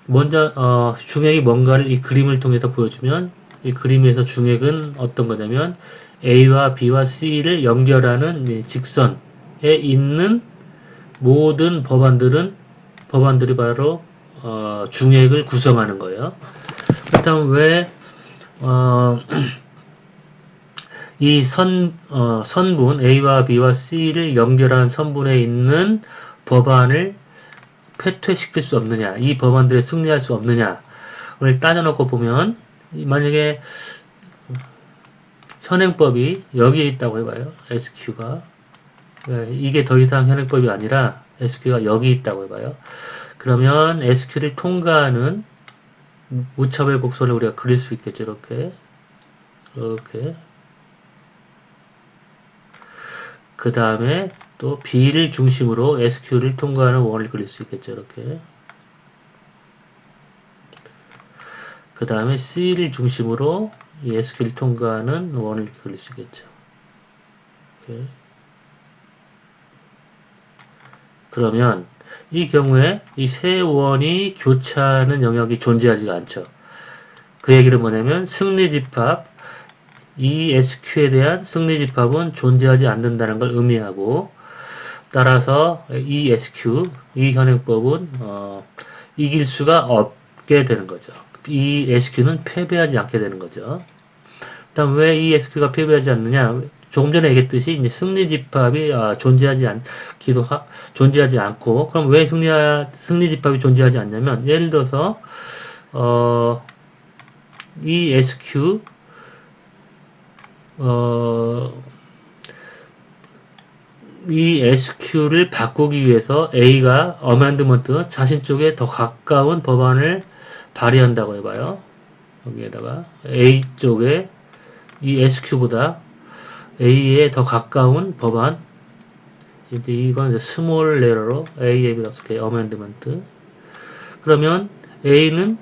먼저 중액이 뭔가를 이 그림을 통해서 보여주면 이 그림에서 중액은 어떤 거냐면 A와 B와 C를 연결하는 직선에 있는 모든 법안들이 바로 중액을 구성하는 거예요. 그렇다면 왜 이 선분 A와 B와 C를 연결한 선분에 있는 법안을 패퇴시킬 수 없느냐, 이 법안들에 승리할 수 없느냐를 따져놓고 보면 만약에 현행법이 여기에 있다고 해봐요. SQ가 이게 더 이상 현행법이 아니라 SQ가 여기 있다고 해봐요. 그러면 SQ를 통과하는 무차별 곡선을 우리가 그릴 수 있겠죠. 이렇게 그 다음에 또 B를 중심으로 SQ를 통과하는 원을 그릴 수 있겠죠. 이렇게 그 다음에 C를 중심으로 이 SQ를 통과하는 원을 그릴 수 있겠죠. 이렇게. 그러면 이 경우에 이 세 원이 교차하는 영역이 존재하지가 않죠. 그 얘기는 뭐냐면 승리집합 이 SQ에 대한 승리집합은 존재하지 않는다는 걸 의미하고 따라서 이 SQ 이 현행법은 이길 수가 없게 되는 거죠. 이 SQ는 패배하지 않게 되는 거죠. 일단 왜 이 SQ가 패배하지 않느냐? 조금 전에 얘기했듯이 이제 승리집합이 존재하지 않고 그럼 왜 승리집합이 존재하지 않냐면 예를 들어서 이 SQ 이 SQ를 바꾸기 위해서 A가 어멘드먼트 자신 쪽에 더 가까운 법안을 발의한다고 해봐요. 여기에다가 A 쪽에 이 SQ보다 A에 더 가까운 법안. 이제 이건 이제 스몰 레러로 A에 어떻게 어멘드먼트. 그러면 A는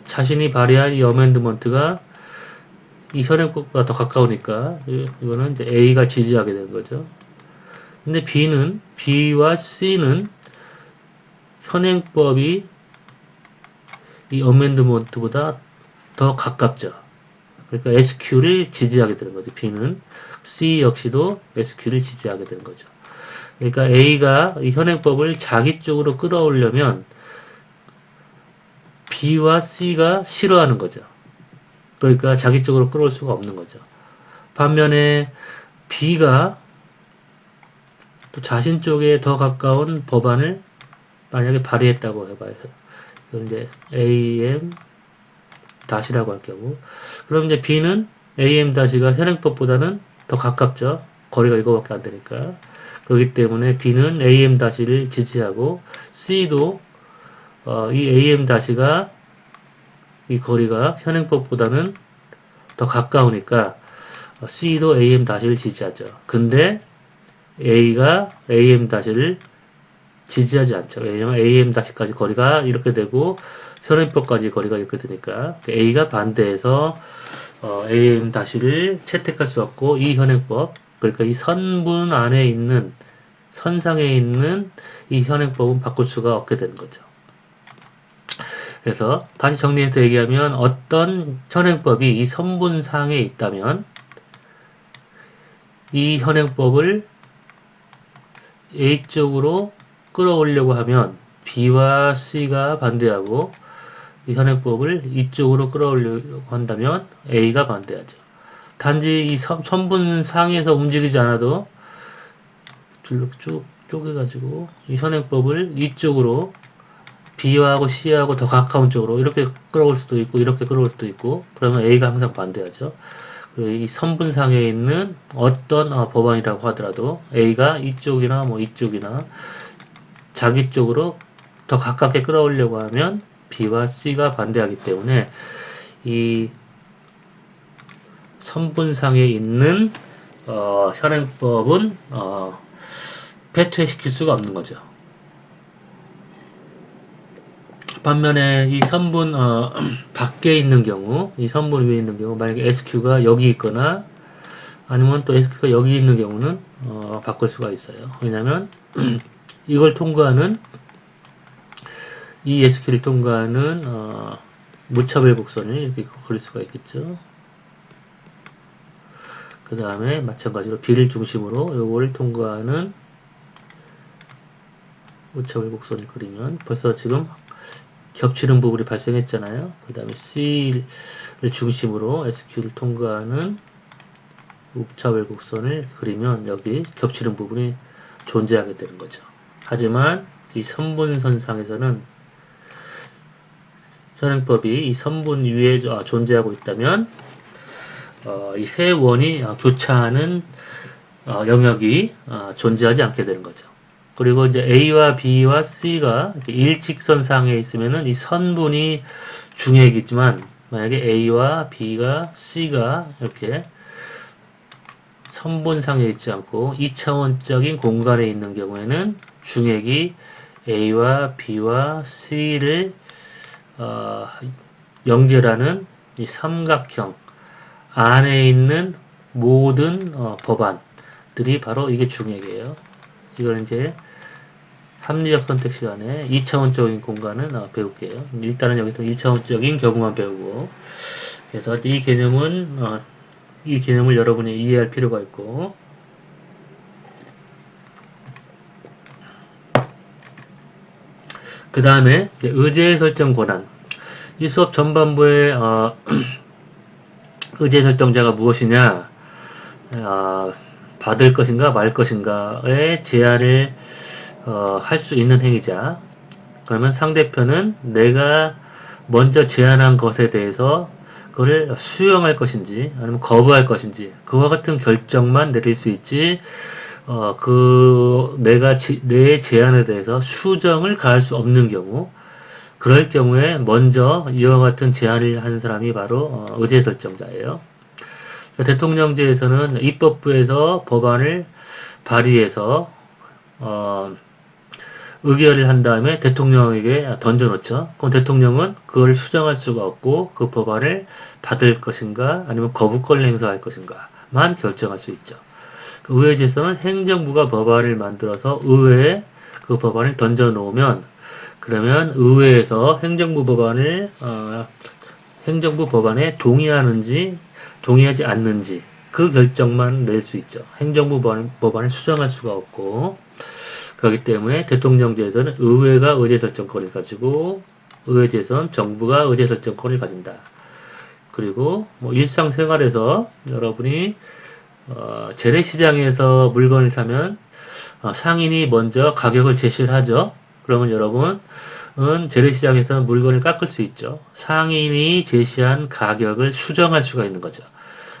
자신이 발의한 이 어멘드먼트가 이 현행법과 더 가까우니까 이거는 이제 A가 지지하게 된 거죠. 근데 B와 C는 현행법이 이 어멘드먼트보다 더 가깝죠. 그러니까 SQ를 지지하게 되는 거죠. B는 C 역시도 SQ를 지지하게 되는 거죠. 그러니까 A가 이 현행법을 자기 쪽으로 끌어오려면 B와 C가 싫어하는 거죠. 그러니까 자기 쪽으로 끌어올 수가 없는 거죠. 반면에 B가 또 자신 쪽에 더 가까운 법안을 만약에 발의했다고 해봐요. 이건 이제 AM 다시라고 할 경우. 그럼 이제 B는 AM 다시가 현행법보다는 더 가깝죠. 거리가 이거밖에 안 되니까. 그렇기 때문에 B는 AM 다시를 지지하고 C도 이 AM 다시가 이 거리가 현행법보다는 더 가까우니까 C도 AM 다시를 지지하죠. 근데 A가 AM 다시를 지지하지 않죠. 왜냐면 AM 다시까지 거리가 이렇게 되고 현행법까지 거리가 이렇게 되니까 A가 반대해서 AM 다시를 채택할 수 없고 이 현행법, 그러니까 이 선분 안에 있는 선상에 있는 이 현행법은 바꿀 수가 없게 되는 거죠. 그래서 다시 정리해서 얘기하면 어떤 현행법이 이 선분상에 있다면 이 현행법을 A 쪽으로 끌어오려고 하면 B와 C가 반대하고 이 현행법을 이쪽으로 끌어오려고 한다면 A가 반대하죠. 단지 이 선분상에서 움직이지 않아도 줄로 쭉 쪼개가지고 이 현행법을 이쪽으로 B하고 C하고 더 가까운 쪽으로 이렇게 끌어올 수도 있고 이렇게 끌어올 수도 있고 그러면 A가 항상 반대하죠. 그리고 이 선분상에 있는 어떤 법안이라고 하더라도 A가 이쪽이나 뭐 이쪽이나 자기 쪽으로 더 가깝게 끌어오려고 하면 B와 C가 반대하기 때문에 이 선분상에 있는 현행법은 패퇴시킬 수가 없는 거죠. 반면에 이 선분 밖에 있는 경우, 이 선분 위에 있는 경우, 만약에 SQ가 여기 있거나 아니면 또 SQ가 여기 있는 경우는 바꿀 수가 있어요. 왜냐하면 이걸 통과하는 이 SQ를 통과하는 무차별 곡선을 이렇게 그릴 수가 있겠죠. 그 다음에 마찬가지로 B를 중심으로 요거를 통과하는 무차별 곡선을 그리면 벌써 지금 겹치는 부분이 발생했잖아요. 그 다음에 C를 중심으로 SQ를 통과하는 무차별 곡선을 그리면 여기 겹치는 부분이 존재하게 되는 거죠. 하지만 이 선분선상에서는 현행법이 이 선분 위에 존재하고 있다면 이 세 원이 교차하는 영역이 존재하지 않게 되는 거죠. 그리고 이제 A와 B와 C가 일직선상에 있으면은 이 선분이 중액이지만 만약에 A와 B가 C가 이렇게 선분상에 있지 않고 2차원적인 공간에 있는 경우에는 중액이 A와 B와 C를 연결하는 이 삼각형 안에 있는 모든 법안들이 바로 이게 중액이에요. 이걸 이제 합리적 선택 시간에 2차원적인 공간은 배울게요. 일단은 여기서 1차원적인 경우만 배우고 그래서 이 개념을 여러분이 이해할 필요가 있고 그 다음에 의제 설정 권한 이 수업 전반부에 의제 설정자가 무엇이냐 받을 것인가 말 것인가의 제한을 할 수 있는 행위자. 그러면 상대편은 내가 먼저 제안한 것에 대해서 그걸 수용할 것인지 아니면 거부할 것인지 그와 같은 결정만 내릴 수 있지 내 제안에 대해서 수정을 가할 수 없는 경우 그럴 경우에 먼저 이와 같은 제안을 한 사람이 바로 의제 설정자예요. 대통령제에서는 입법부에서 법안을 발의해서 의결을 한 다음에 대통령에게 던져놓죠. 그럼 대통령은 그걸 수정할 수가 없고 그 법안을 받을 것인가 아니면 거부권을 행사할 것인가만 결정할 수 있죠. 의회제에서는 행정부가 법안을 만들어서 의회에 그 법안을 던져놓으면 그러면 의회에서 행정부 법안에 동의하는지 동의하지 않는지 그 결정만 낼 수 있죠. 행정부 법안을 수정할 수가 없고 그렇기 때문에 대통령제에서는 의회가 의제설정권을 가지고 의회제에서는 정부가 의제설정권을 가진다. 그리고 뭐 일상생활에서 여러분이 재래시장에서 물건을 사면 상인이 먼저 가격을 제시를 하죠. 그러면 여러분은 재래시장에서 물건을 깎을 수 있죠. 상인이 제시한 가격을 수정할 수가 있는 거죠.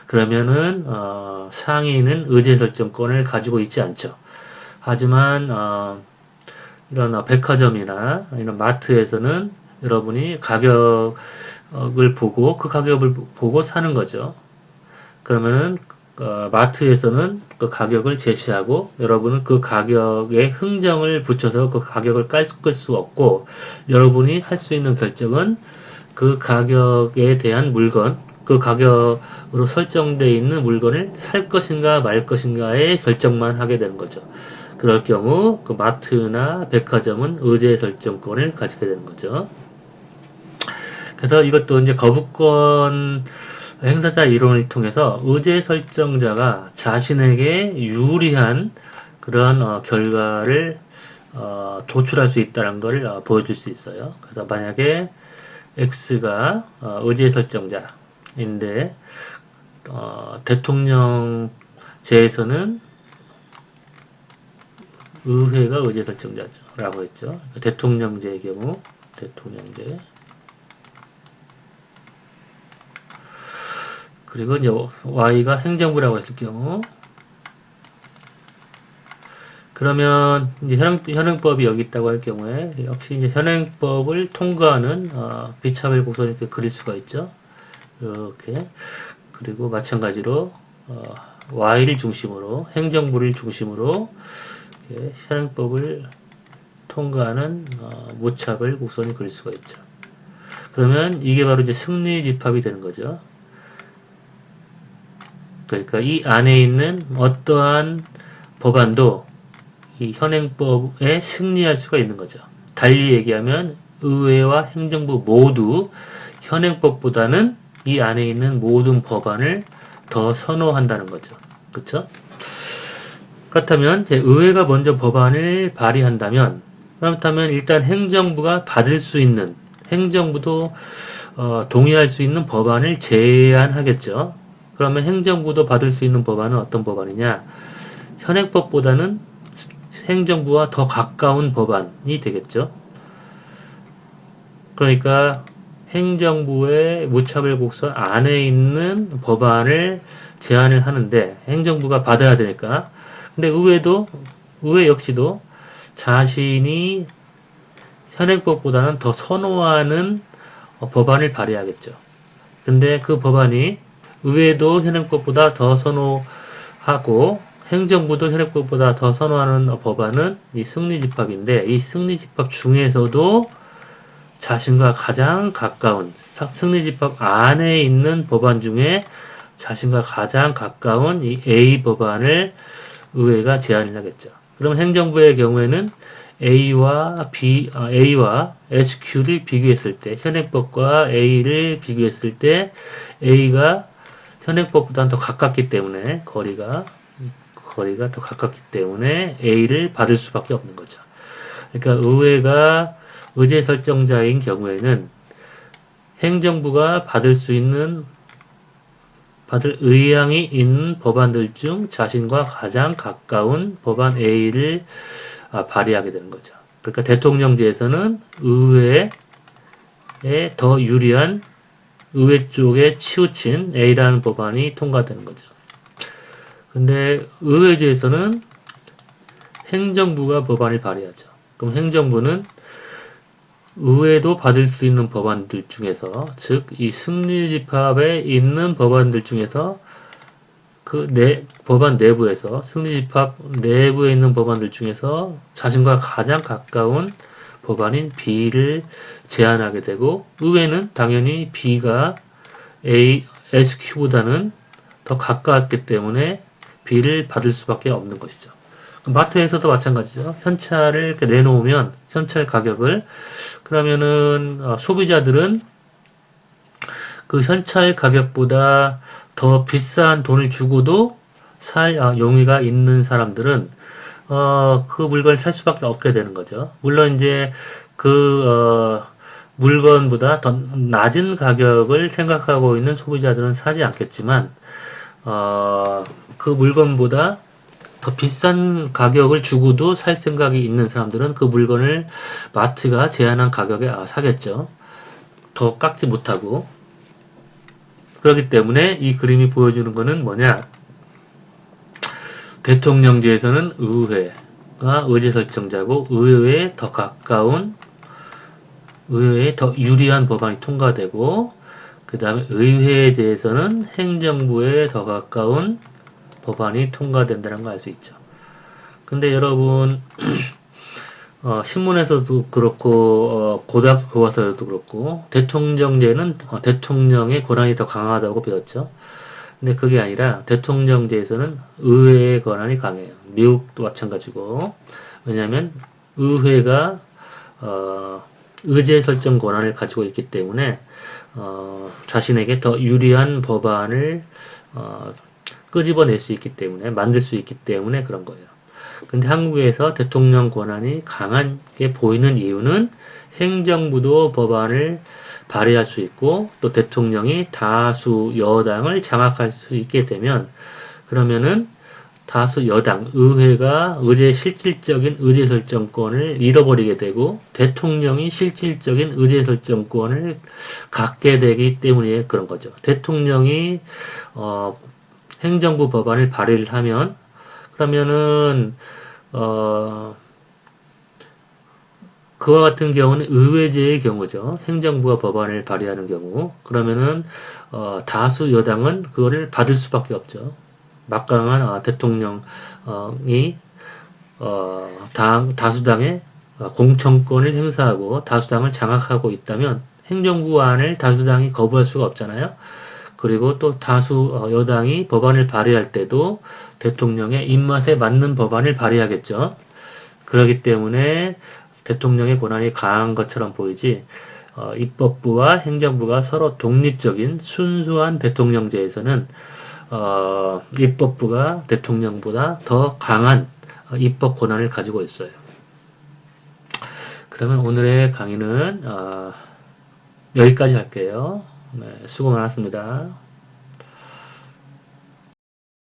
그러면은 상인은 의제설정권을 가지고 있지 않죠. 하지만 이런 백화점이나 이런 마트에서는 여러분이 가격을 보고 그 가격을 보고 사는 거죠. 그러면은 마트에서는 그 가격을 제시하고 여러분은 그 가격에 흥정을 붙여서 그 가격을 깎을 수 없고 여러분이 할 수 있는 결정은 그 가격에 대한 물건 그 가격으로 설정되어 있는 물건을 살 것인가 말 것인가의 결정만 하게 되는 거죠. 그럴 경우 그 마트나 백화점은 의제 설정권을 가지게 되는 거죠. 그래서 이것도 이제 거부권 행사자 이론을 통해서 의제 설정자가 자신에게 유리한 그런 결과를 도출할 수 있다는 걸 보여줄 수 있어요. 그래서 만약에 X가 의제 설정자인데 대통령제에서는 의회가 의제 설정자라고 했죠. 대통령제의 경우 대통령제 그리고 이제 Y가 행정부라고 했을 경우 그러면 이제 현행법이 여기 있다고 할 경우에 역시 이제 현행법을 통과하는 비차별 곡선을 이렇게 그릴 수가 있죠. 이렇게 그리고 마찬가지로 Y를 중심으로 행정부를 중심으로 현행법을 통과하는 무차별 곡선이 그릴 수가 있죠. 그러면 이게 바로 이제 승리 집합이 되는 거죠. 그러니까 이 안에 있는 어떠한 법안도 이 현행법에 승리할 수가 있는 거죠. 달리 얘기하면 의회와 행정부 모두 현행법보다는 이 안에 있는 모든 법안을 더 선호한다는 거죠. 그렇죠? 그렇다면 의회가 먼저 법안을 발의한다면 그렇다면 일단 행정부가 받을 수 있는 행정부도 동의할 수 있는 법안을 제안하겠죠. 그러면 행정부도 받을 수 있는 법안은 어떤 법안이냐? 현행법보다는 행정부와 더 가까운 법안이 되겠죠. 그러니까 행정부의 무차별 곡선 안에 있는 법안을 제안을 하는데 행정부가 받아야 되니까 근데 의회 역시도 자신이 현행법보다는 더 선호하는 법안을 발의하겠죠. 근데 그 법안이 의회도 현행법보다 더 선호하고 행정부도 현행법보다 더 선호하는 법안은 이 승리집합인데 이 승리집합 중에서도 자신과 가장 가까운 승리집합 안에 있는 법안 중에 자신과 가장 가까운 이 A 법안을 의회가 제안을 하겠죠. 그럼 행정부의 경우에는 A와 SQ를 비교했을 때 현행법과 A를 비교했을 때 A가 현행법보다는 더 가깝기 때문에 거리가 더 가깝기 때문에 A를 받을 수밖에 없는 거죠. 그러니까 의회가 의제 설정자인 경우에는 행정부가 받을 의향이 있는 법안들 중 자신과 가장 가까운 법안 A를 발의하게 되는 거죠. 그러니까 대통령제에서는 의회에 더 유리한 의회 쪽에 치우친 A라는 법안이 통과되는 거죠. 근데 의회제에서는 행정부가 법안을 발의하죠. 그럼 행정부는 의회도 받을 수 있는 법안들 중에서 즉 이 승리집합에 있는 법안들 중에서 법안 내부에서 승리집합 내부에 있는 법안들 중에서 자신과 가장 가까운 법안인 B를 제안하게 되고, 의회는 당연히 B가 SQ보다는 더 가까웠기 때문에 B를 받을 수밖에 없는 것이죠. 마트에서도 마찬가지죠. 현찰을 이렇게 내놓으면 현찰 가격을, 그러면은 소비자들은 그 현찰 가격보다 더 비싼 돈을 주고도 살 용의가 있는 사람들은 그 물건을 살 수밖에 없게 되는 거죠. 물론 이제 그 물건보다 더 낮은 가격을 생각하고 있는 소비자들은 사지 않겠지만, 그 물건보다 더 비싼 가격을 주고도 살 생각이 있는 사람들은 그 물건을 마트가 제한한 가격에 사겠죠. 더 깎지 못하고. 그렇기 때문에 이 그림이 보여주는 것은 뭐냐? 대통령제에서는 의회가 의제설정자고, 의회에 더 가까운, 의회에 더 유리한 법안이 통과되고, 그 다음에 의회제에서는 행정부에 더 가까운 법안이 통과된다는 걸 알 수 있죠. 근데 여러분, 신문에서도 그렇고, 고등학교 교과서에도 그렇고, 대통령제는 대통령의 권한이 더 강하다고 배웠죠. 근데 그게 아니라 대통령제에서는 의회의 권한이 강해요. 미국도 마찬가지고. 왜냐하면 의회가 의제 설정 권한을 가지고 있기 때문에 자신에게 더 유리한 법안을 끄집어낼 수 있기 때문에, 만들 수 있기 때문에 그런 거예요. 근데 한국에서 대통령 권한이 강하게 보이는 이유는 행정부도 법안을 발의할 수 있고, 또 대통령이 다수 여당을 장악할 수 있게 되면, 그러면은 다수 여당, 의회가 실질적인 의제설정권을 잃어버리게 되고, 대통령이 실질적인 의제설정권을 갖게 되기 때문에 그런 거죠. 대통령이 행정부 법안을 발의를 하면, 그러면은 그와 같은 경우는 의회제의 경우죠. 행정부가 법안을 발의하는 경우. 그러면은 다수 여당은 그거를 받을 수밖에 없죠. 막강한 대통령이 다수당의 공천권을 행사하고 다수당을 장악하고 있다면 행정부안을 다수당이 거부할 수가 없잖아요. 그리고 또 다수 여당이 법안을 발의할 때도 대통령의 입맛에 맞는 법안을 발의하겠죠. 그렇기 때문에 대통령의 권한이 강한 것처럼 보이지, 입법부와 행정부가 서로 독립적인 순수한 대통령제에서는 입법부가 대통령보다 더 강한 입법 권한을 가지고 있어요. 그러면 오늘의 강의는 여기까지 할게요. 네, 수고 많았습니다.